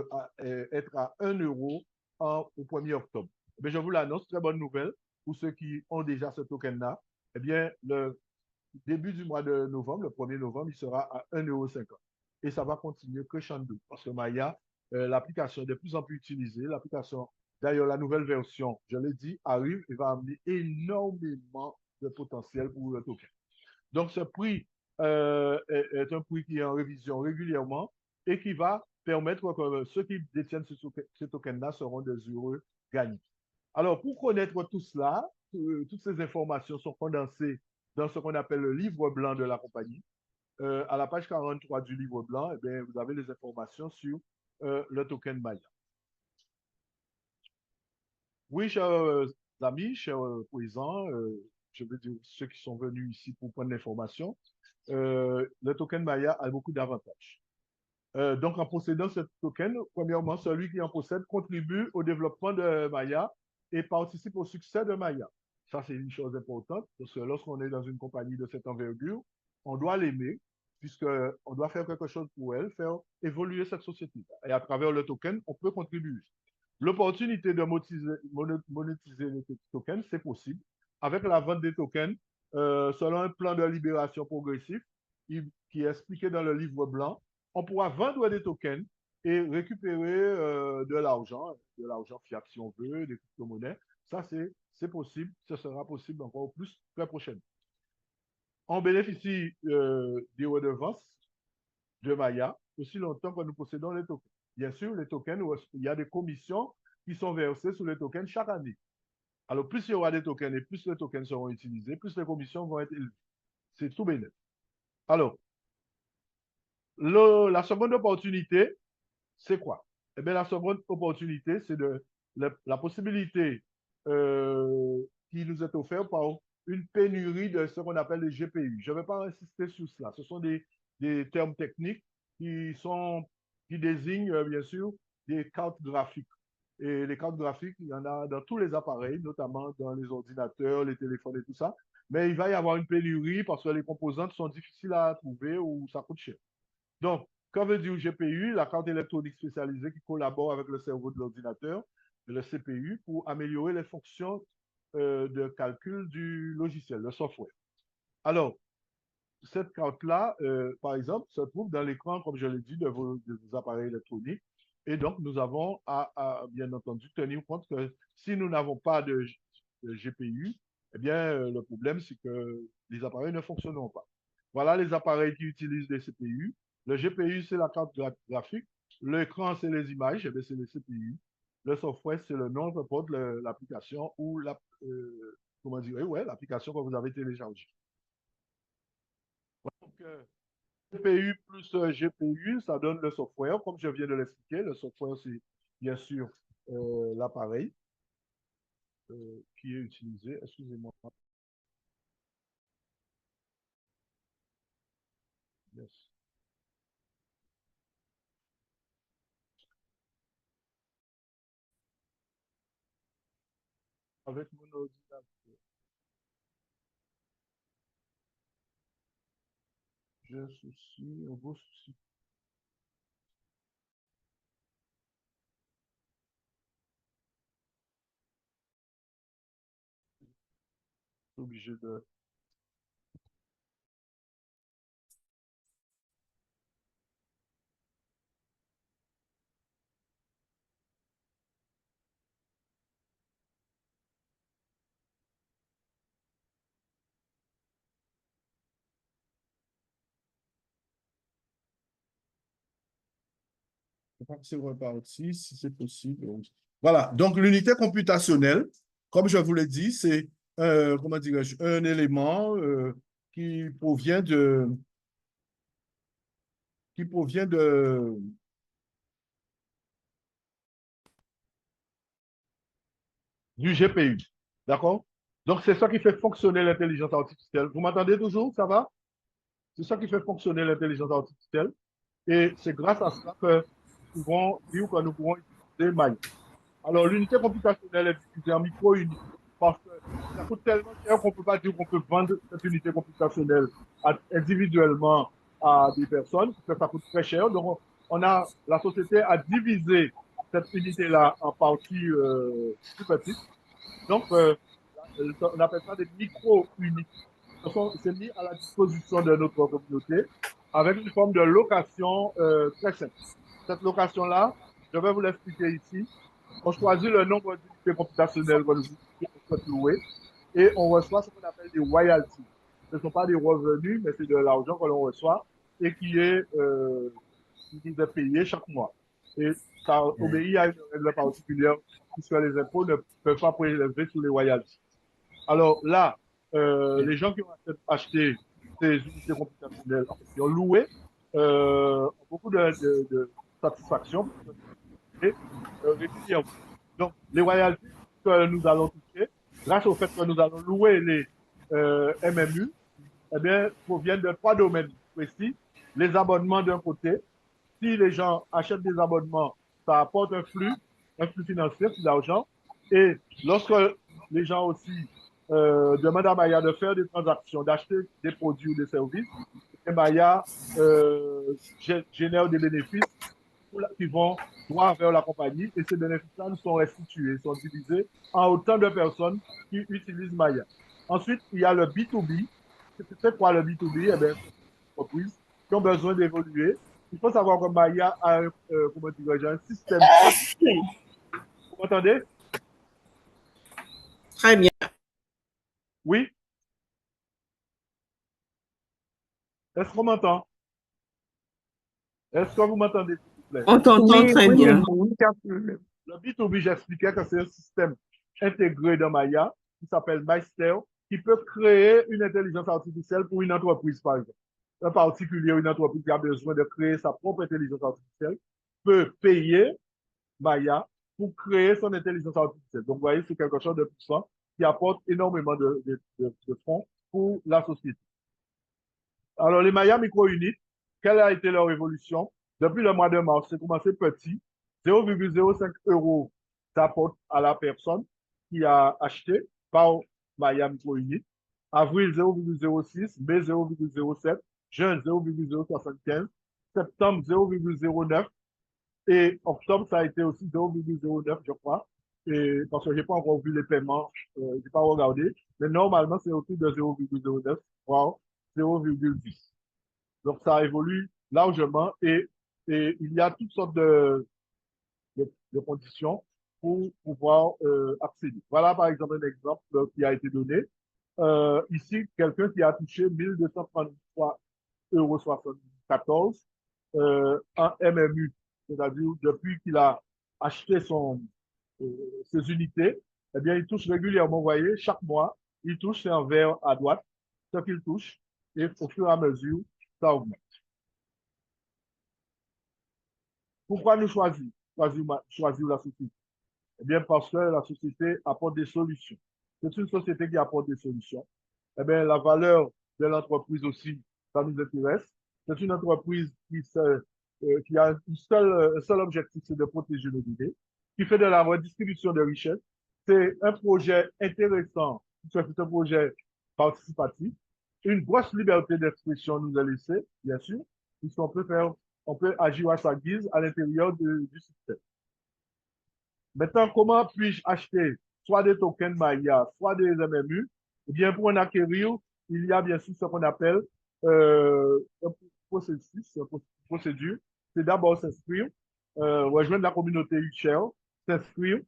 être à 1 euro au 1er octobre. Mais je vous l'annonce, très bonne nouvelle pour ceux qui ont déjà ce token-là. Eh bien, le début du mois de novembre, le 1er novembre, il sera à 1,50 €. Et ça va continuer crescendo parce que Maya, l'application est de plus en plus utilisée. L'application, d'ailleurs, la nouvelle version, je l'ai dit, arrive et va amener énormément de potentiel pour le token. Donc, ce prix est un prix qui est en révision régulièrement et qui va permettre que ceux qui détiennent ce token-là seront des heureux gagnants. Alors, pour connaître tout cela, toutes ces informations sont condensées dans ce qu'on appelle le livre blanc de la compagnie. À la page 43 du livre blanc, eh bien, vous avez les informations sur le token Maya. Oui, chers amis, chers paysans, je veux dire ceux qui sont venus ici pour prendre l'information, le token Maya a beaucoup d'avantages. Donc, en possédant ce token, premièrement, celui qui en possède contribue au développement de Maya et participe au succès de Maya. Ça, c'est une chose importante, parce que lorsqu'on est dans une compagnie de cette envergure, on doit l'aimer, puisqu'on doit faire quelque chose pour elle, faire évoluer cette société. Et à travers le token, on peut contribuer. L'opportunité de monétiser les tokens, c'est possible. Avec la vente des tokens, selon un plan de libération progressif qui est expliqué dans le livre blanc, on pourra vendre des tokens et récupérer de l'argent fiat si on veut, des crypto-monnaies. Ça, c'est possible. Ce sera possible encore plus très prochainement. On bénéficie des redevances de Maya aussi longtemps que nous possédons les tokens. Bien sûr, les tokens, il y a des commissions qui sont versées sur les tokens chaque année. Alors, plus il y aura des tokens et plus les tokens seront utilisés, plus les commissions vont être élevées. C'est tout bénéfice. Alors, la seconde opportunité, c'est quoi? Eh bien, la seconde opportunité, c'est la possibilité qui nous est offerte par une pénurie de ce qu'on appelle les GPU. Je ne vais pas insister sur cela. Ce sont des termes techniques qui désignent, bien sûr, des cartes graphiques. Et les cartes graphiques, il y en a dans tous les appareils, notamment dans les ordinateurs, les téléphones et tout ça. Mais il va y avoir une pénurie parce que les composantes sont difficiles à trouver ou ça coûte cher. Donc, quand veut dire GPU, la carte électronique spécialisée qui collabore avec le cerveau de l'ordinateur, le CPU, pour améliorer les fonctions de calcul du logiciel, le software. Alors, cette carte-là, par exemple, se trouve dans l'écran, comme je l'ai dit, de vos appareils électroniques. Et donc, nous avons bien entendu, tenir compte que si nous n'avons pas de GPU, eh bien, le problème, c'est que les appareils ne fonctionneront pas. Voilà les appareils qui utilisent des CPU. Le GPU, c'est la carte graphique. L'écran, c'est les images, eh c'est les CPU. Le software, c'est le nom, peu importe l'application ou comment dire, ouais, l'application que vous avez téléchargée. Donc, CPU plus GPU, ça donne le software. Comme je viens de l'expliquer, le software, c'est bien sûr l'appareil qui est utilisé. Excusez-moi. Yes. Avec mon ordinateur. J'ai un souci, un beau souci. Je suis obligé de. C'est reparti, si c'est possible. Voilà, donc l'unité computationnelle, comme je vous l'ai dit, c'est comment dirais-je, un élément qui provient qui provient de Du GPU. D'accord? Donc, c'est ça qui fait fonctionner l'intelligence artificielle. Vous m'entendez toujours? Ça va? C'est ça qui fait fonctionner l'intelligence artificielle. Et c'est grâce à cela que nous pouvons dire que nous pouvons utiliser Maya. Alors, l'unité computationnelle est divisée en micro-unités parce que ça coûte tellement cher qu'on ne peut pas dire qu'on peut vendre cette unité computationnelle individuellement à des personnes, parce que ça coûte très cher. Donc, la société a divisé cette unité-là en parties plus petites. Donc, on appelle ça des micro-unités. C'est mis à la disposition de notre communauté avec une forme de location très simple. Cette location-là, je vais vous l'expliquer ici. On choisit le nombre d'unités computationnelles qu'on souhaite louer et on reçoit ce qu'on appelle des royalties. Ce ne sont pas des revenus, mais c'est de l'argent que l'on reçoit et qui nous est payé chaque mois. Et ça obéit à une règle particulière puisque les impôts ne peuvent pas prélever sur les royalties. Alors là, les gens qui ont acheté ces unités computationnelles, qui ont loué, ont beaucoup de satisfaction régulièrement. Donc, les royalties que nous allons toucher, grâce au fait que nous allons louer les MMU, eh bien, proviennent de trois domaines précis. Les abonnements d'un côté. Si les gens achètent des abonnements, ça apporte un flux financier, c'est de l'argent. Et lorsque les gens aussi demandent à Maya de faire des transactions, d'acheter des produits ou des services, et Maya génère des bénéfices qui vont droit vers la compagnie et ces bénéfices-là nous sont restitués, sont divisés en autant de personnes qui utilisent Maya. Ensuite, il y a le B2B. C'est quoi le B2B? Eh bien, c'est des entreprises qui ont besoin d'évoluer. Il faut savoir que Maya a comment dirais-je, un système. Vous m'entendez? Très bien. Oui? Est-ce qu'on m'entend? Est-ce que vous m'entendez, s'il vous plaît? On t'entend très bien. Le B2B, j'expliquais que c'est un système intégré dans Maya qui s'appelle Master, qui peut créer une intelligence artificielle pour une entreprise, par exemple. Un particulier, une entreprise qui a besoin de créer sa propre intelligence artificielle peut payer Maya pour créer son intelligence artificielle. Donc, vous voyez, c'est quelque chose de puissant qui apporte énormément de fonds pour la société. Alors, les Maya micro-units, quelle a été leur évolution? Depuis le mois de mars, c'est commencé petit. 0,05 euros s'apporte à la personne qui a acheté par Maya micro-unit. Avril, 0,06, mai, 0,07, juin, 0,075, septembre, 0,09 et octobre, ça a été aussi 0,09, je crois. Et parce que je n'ai pas encore vu les paiements, je n'ai pas regardé. Mais normalement, c'est autour de 0,09, voire 0,10. Donc, ça évolue largement et il y a toutes sortes de conditions pour pouvoir accéder. Voilà, par exemple, un exemple qui a été donné. Ici, quelqu'un qui a touché 1233,74 € en MMU, c'est-à-dire depuis qu'il a acheté ses unités, eh bien, il touche régulièrement, vous voyez, chaque mois, il touche, c'est en vert à droite, ce qu'il touche, et au fur et à mesure, ça augmente. Pourquoi nous choisir la société? Eh bien, parce que la société apporte des solutions. C'est une société qui apporte des solutions. Eh bien, la valeur de l'entreprise aussi, ça nous intéresse. C'est une entreprise qui a un seul objectif, c'est de protéger nos données, qui fait de la redistribution de richesses. C'est un projet intéressant, c'est un projet participatif. Une grosse liberté d'expression nous est laissée, bien sûr, on peut agir à sa guise à l'intérieur du système. Maintenant, comment puis-je acheter soit des tokens Maya, soit des MMU? Eh bien, pour en acquérir, il y a bien sûr ce qu'on appelle un processus, une procédure. C'est d'abord s'inscrire, rejoindre la communauté UShare, s'inscrire,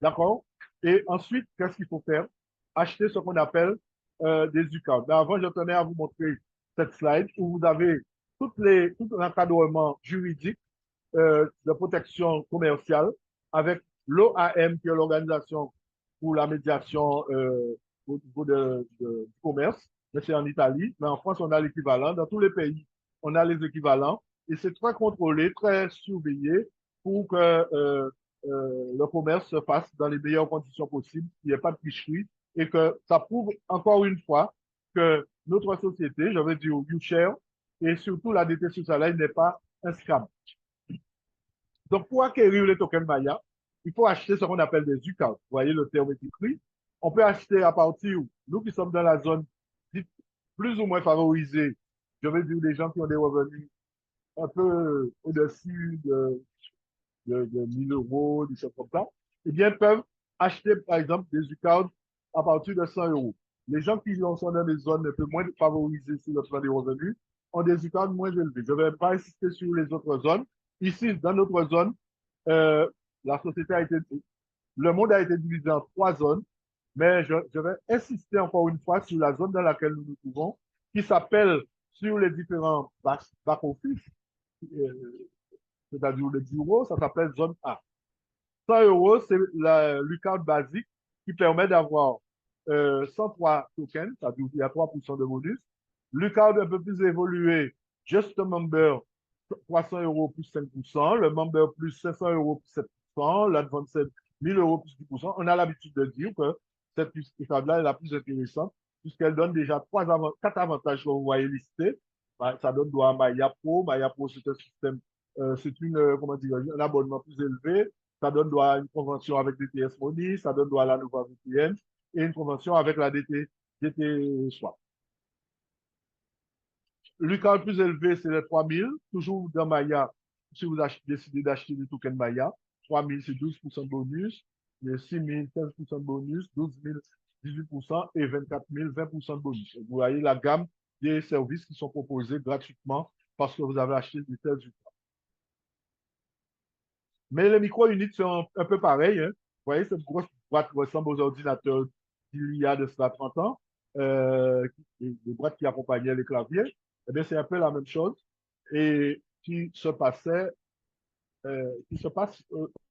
d'accord? Et ensuite, qu'est-ce qu'il faut faire? Acheter ce qu'on appelle des UCAD. Mais avant, je tenais à vous montrer cette slide où vous avez tout l'encadrement juridique de protection commerciale avec l'OAM, qui est l'organisation pour la médiation au niveau du commerce. Mais c'est en Italie, mais en France, on a l'équivalent. Dans tous les pays, on a les équivalents. Et c'est très contrôlé, très surveillé pour que le commerce se fasse dans les meilleures conditions possibles, qu'il n'y ait pas de tricherie et que ça prouve encore une fois que notre société, je veux dire YouShare, et surtout la DT Socialite n'est pas un scam. Donc, pour acquérir les tokens Maya, il faut acheter ce qu'on appelle des UCAD. Vous voyez le terme est écrit. On peut acheter à partir, nous qui sommes dans la zone dite plus ou moins favorisée, je veux dire des gens qui ont des revenus un peu au-dessus de 1000 euros, des choses comme ça, eh bien, peuvent acheter, par exemple, des UCAD à partir de 100 euros. Les gens qui sont dans des zones un peu moins favorisées sur le plan des revenus ont des UCAD moins élevés. Je ne vais pas insister sur les autres zones. Ici, dans notre zone, euh, la société a été, le monde a été divisé en 3 zones, mais je vais insister encore une fois sur la zone dans laquelle nous nous trouvons, qui s'appelle sur les différents back-office, c'est-à-dire le bureau, ça s'appelle zone A. 100 euros, c'est l'UCAD basique qui permet d'avoir 103 tokens, c'est-à-dire qu'il y a 3% de bonus. L'UCAD un peu plus évolué, Just a Member, 300 euros plus 5%, le Member plus 500 euros plus 7%, l'Advanced 1000 euros plus 10%. On a l'habitude de dire que cette UCAD-là est la plus intéressante puisqu'elle donne déjà 4 avantages que vous voyez listés. Ça donne droit à Maya Pro. Maya Pro, c'est un système, c'est comment dire, un abonnement plus élevé. Ça donne droit à une convention avec DTS Money, ça donne droit à la Nova VPN et une convention avec la DT Swap. L'UCAD plus élevé, c'est les 3000, toujours dans Maya, si vous décidez d'acheter des tokens Maya. 3000, c'est 12% de bonus, les 6000, 15% de bonus, 12 000, 18% et 24 000, 20% de bonus. Vous voyez la gamme des services qui sont proposés gratuitement parce que vous avez acheté des tels UCAD. Mais les micro-units sont un peu pareils. Hein. Vous voyez, cette grosse boîte ressemble aux ordinateurs d'il y a de cela 30 ans, des boîtes qui accompagnaient les claviers. Eh bien, c'est un peu la même chose et qui se passe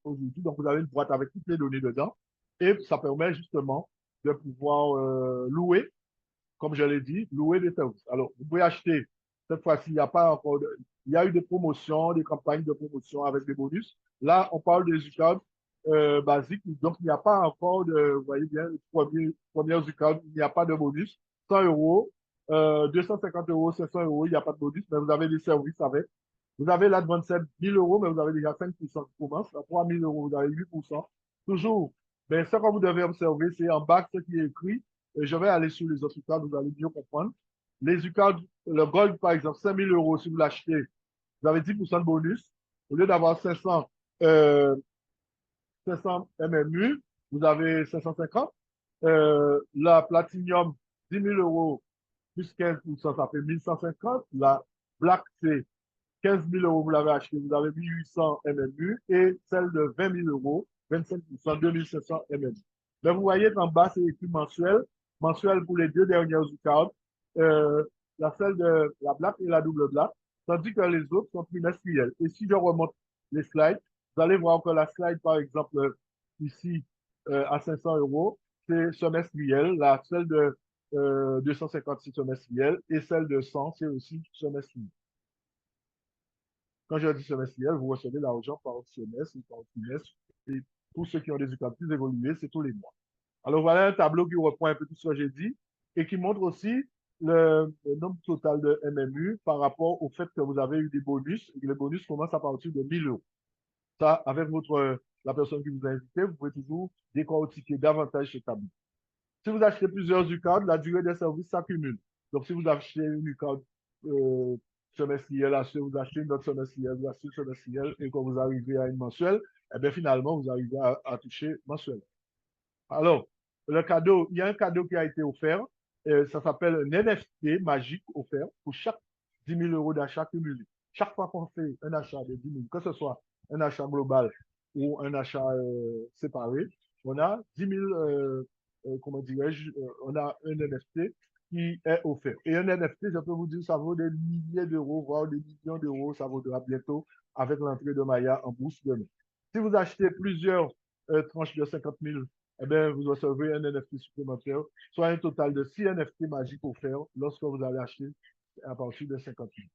aujourd'hui. Donc, vous avez une boîte avec toutes les données dedans et ça permet justement de pouvoir louer, comme je l'ai dit, louer des services. Alors, vous pouvez acheter, cette fois-ci, il n'y a pas encore il y a eu des promotions, des campagnes de promotion avec des bonus. Là, on parle des UCAD basiques, donc il n'y a pas encore vous voyez bien, les premières UCAD, il n'y a pas de bonus. 100 euros, 250 euros, 500 euros, il n'y a pas de bonus, mais vous avez des services avec. Vous avez l'Advanced 1000 euros, mais vous avez déjà 5% qui commence. À 3000 euros, vous avez 8%. Toujours, mais ce que vous devez observer, c'est en bas ce qui est écrit. Et je vais aller sur les autres UCAD, vous allez mieux comprendre. Les UCAD, le Gold, par exemple, 5000 euros, si vous l'achetez, vous avez 10% de bonus. Au lieu d'avoir 500 MMU, vous avez 550. La Platinum, 10 000 euros plus 15%, ça fait 1150. La Black, c'est 15 000 euros, vous l'avez acheté, vous avez 1800 MMU. Et celle de 20 000 euros, 25%, 2500 MMU. Mais vous voyez qu'en bas, c'est écrit mensuel. Mensuel pour les 2 dernières UCAD. Celle de la Black et la double Black. Tandis que les autres sont trimestriels. Et si je remonte les slides, vous allez voir que la slide, par exemple, ici, à 500 euros, c'est semestriel. Celle de 250, c'est semestriel. Et celle de 100, c'est aussi semestriel. Quand je dis semestriel, vous recevez l'argent par semestre ou par trimestre. Et pour ceux qui ont des UCAD plus évolués, c'est tous les mois. Alors voilà un tableau qui reprend un peu tout ce que j'ai dit et qui montre aussi le nombre total de MMU par rapport au fait que vous avez eu des bonus et que les bonus commencent à partir de 1000 euros. Ça, avec la personne qui vous a invité, vous pouvez toujours décortiquer davantage ce tableau. Si vous achetez plusieurs UCAD, la durée des services s'accumule. Donc, si vous achetez une UCAD semestrielle, vous achetez une autre semestrielle, vous achetez une semestrielle et quand vous arrivez à une mensuelle, eh bien, finalement, vous arrivez à toucher mensuel. Alors, le cadeau, il y a un cadeau qui a été offert. Ça s'appelle un NFT magique offert pour chaque 10 000 euros d'achat cumulé. Chaque fois qu'on fait un achat de 10 000, que ce soit un achat global ou un achat séparé, on a 10 000, comment dirais-je, on a un NFT qui est offert. Et un NFT, je peux vous dire, ça vaut des milliers d'euros, voire des millions d'euros. Ça vaudra bientôt avec l'entrée de Maya en bourse demain. Si vous achetez plusieurs tranches de 50 000, eh bien, vous recevez un NFT supplémentaire, soit un total de 6 NFT magiques offerts lorsque vous allez acheter à partir de 50 000.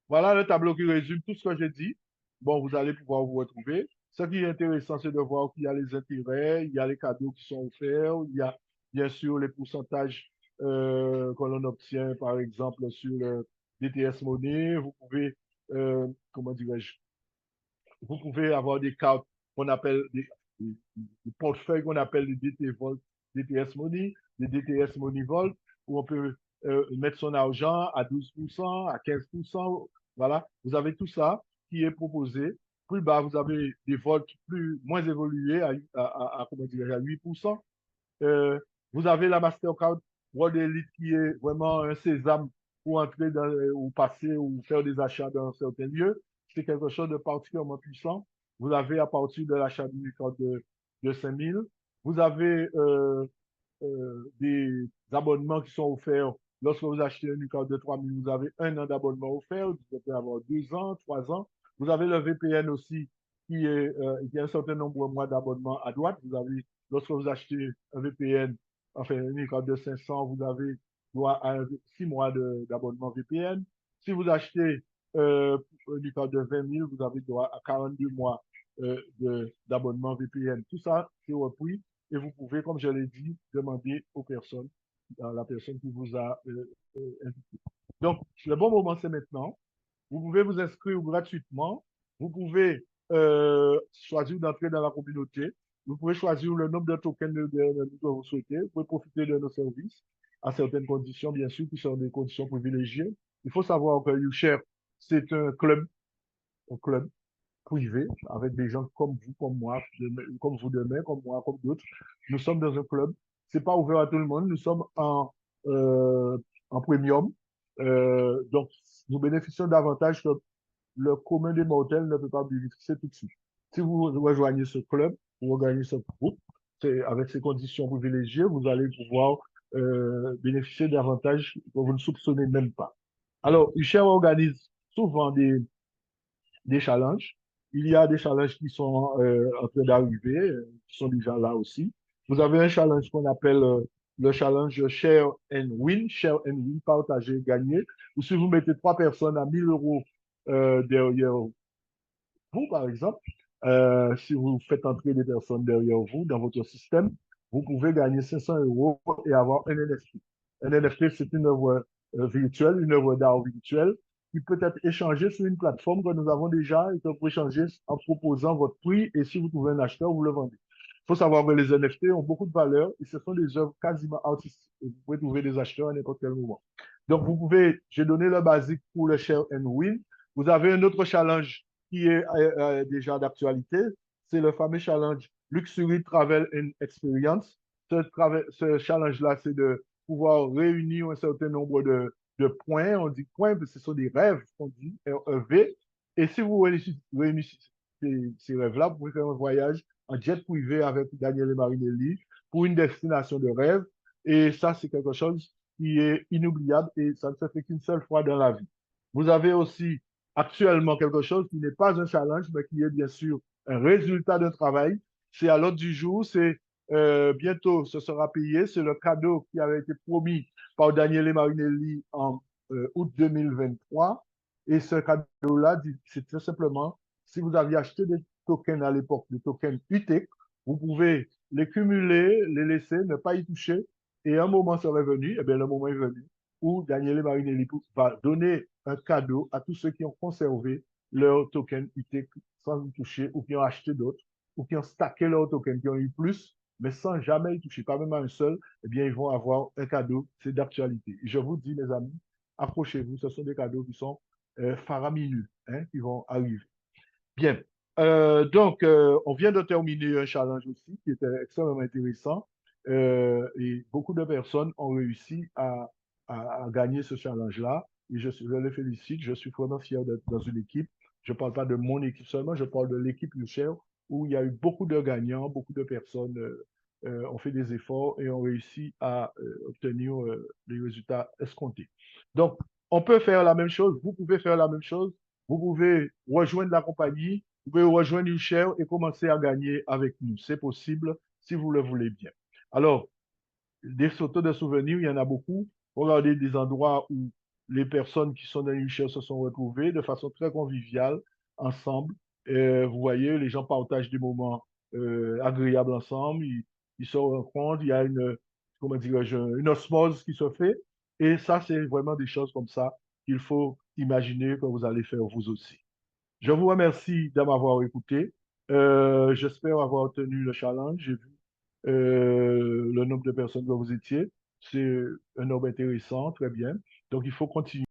Voilà le tableau qui résume tout ce que j'ai dit. Bon, vous allez pouvoir vous retrouver. Ce qui est intéressant, c'est de voir qu'il y a les intérêts, il y a les cadeaux qui sont offerts, il y a bien sûr les pourcentages que l'on obtient, par exemple, sur le DTS Money. Vous pouvez, comment dirais-je, vous pouvez avoir des cartes qu'on appelle des portefeuilles qu'on appelle des DTS Money, des DTS Money Vault, où on peut mettre son argent à 12%, à 15%. Voilà, vous avez tout ça qui est proposé. Plus bas, vous avez des vols moins évolués comment dire, à 8%. Euh, vous avez la Mastercard World Elite qui est vraiment un sésame pour entrer ou passer ou faire des achats dans certains lieux. C'est quelque chose de particulièrement puissant. Vous avez à partir de l'achat d'une carte de 5 000. Vous avez des abonnements qui sont offerts. Lorsque vous achetez une carte de 3 000, vous avez 1 an d'abonnement offert. Vous pouvez avoir 2 ans, 3 ans. Vous avez le VPN aussi qui a un certain nombre de mois d'abonnement à droite. Vous avez, lorsque vous achetez un VPN, enfin une carte de 500, vous avez droit à 6 mois d'abonnement VPN. Si vous achetez une carte de 20 000, vous avez droit à 42 mois d'abonnement VPN. Tout ça, c'est repris et vous pouvez, comme je l'ai dit, demander aux personnes, à la personne qui vous a invité. Donc, le bon moment, c'est maintenant. Vous pouvez vous inscrire gratuitement. Vous pouvez choisir d'entrer dans la communauté. Vous pouvez choisir le nombre de tokens que vous souhaitez. Vous pouvez profiter de nos services à certaines conditions, bien sûr, qui sont des conditions privilégiées. Il faut savoir que YouShare, c'est un club privé avec des gens comme vous, comme moi, comme vous demain, comme moi, comme d'autres. Nous sommes dans un club. C'est pas ouvert à tout le monde. Nous sommes en premium. Donc, nous bénéficions d'avantages que le commun des mortels ne peut pas bénéficier tout de suite. Si vous rejoignez ce club, vous rejoignez ce groupe, avec ces conditions privilégiées, vous allez pouvoir bénéficier d'avantages que vous ne soupçonnez même pas. Alors, UShare organise souvent des challenges. Il y a des challenges qui sont en train d'arriver, qui sont déjà là aussi. Vous avez un challenge qu'on appelle le challenge Share and Win, partager, gagner. Ou si vous mettez 3 personnes à 1 000 euros derrière vous, par exemple, si vous faites entrer des personnes derrière vous dans votre système, vous pouvez gagner 500 euros et avoir un NFT. Un NFT, c'est une œuvre virtuelle, une œuvre d'art virtuelle qui peut être échangée sur une plateforme que nous avons déjà et que vous pouvez échanger en proposant votre prix et si vous trouvez un acheteur, vous le vendez. Il faut savoir que les NFT ont beaucoup de valeur et ce sont des œuvres quasiment artistiques. Vous pouvez trouver des acheteurs à n'importe quel moment. Donc, j'ai donné le basique pour le Share and Win. Vous avez un autre challenge qui est déjà d'actualité, c'est le fameux challenge Luxury Travel and Experience. Ce challenge-là, c'est de pouvoir réunir un certain nombre de points. On dit points, parce que ce sont des rêves, on dit REV. Et si vous réunissez ces rêves-là, vous pouvez faire un voyage en jet privé avec Daniel et Marinelli pour une destination de rêve. Et ça, c'est quelque chose qui est inoubliable et ça ne se fait qu'une seule fois dans la vie. Vous avez aussi actuellement quelque chose qui n'est pas un challenge, mais qui est bien sûr un résultat d'un travail. C'est à l'ordre du jour, c'est bientôt, ce sera payé. C'est le cadeau qui avait été promis par Daniel et Marinelli en août 2023. Et ce cadeau-là, c'est tout simplement, si vous aviez acheté des tokens à l'époque, des tokens UTEC, vous pouvez les cumuler, les laisser, ne pas y toucher. Et un moment serait venu, et bien le moment est venu, où Daniel et Marinelli va donner un cadeau à tous ceux qui ont conservé leur token UTEC sans y toucher, ou qui ont acheté d'autres, ou qui ont stacké leur token, qui ont eu plus, mais sans jamais y toucher, pas même à un seul, eh bien, ils vont avoir un cadeau, c'est d'actualité. Je vous dis, mes amis, approchez-vous, ce sont des cadeaux qui sont faramineux, hein, qui vont arriver. Bien. Donc, on vient de terminer un challenge aussi qui était extrêmement intéressant et beaucoup de personnes ont réussi à gagner ce challenge-là et je les félicite. Je suis vraiment fier d'être dans une équipe. Je ne parle pas de mon équipe seulement, je parle de l'équipe YouShare où il y a eu beaucoup de gagnants, beaucoup de personnes ont fait des efforts et ont réussi à obtenir les résultats escomptés. Donc, on peut faire la même chose, vous pouvez faire la même chose. Vous pouvez rejoindre la compagnie, vous pouvez rejoindre YouShare et commencer à gagner avec nous. C'est possible si vous le voulez bien. Alors, des photos de souvenirs, il y en a beaucoup. Regardez des endroits où les personnes qui sont dans YouShare se sont retrouvées de façon très conviviale, ensemble, Vous voyez, les gens partagent des moments agréables ensemble, ils se rencontrent, il y a comment dirais-je, une osmose qui se fait. Et ça, c'est vraiment des choses comme ça qu'il faut imaginer que vous allez faire vous aussi. Je vous remercie de m'avoir écouté. J'espère avoir tenu le challenge. J'ai vu le nombre de personnes que vous étiez. C'est un nombre intéressant, très bien. Donc, il faut continuer.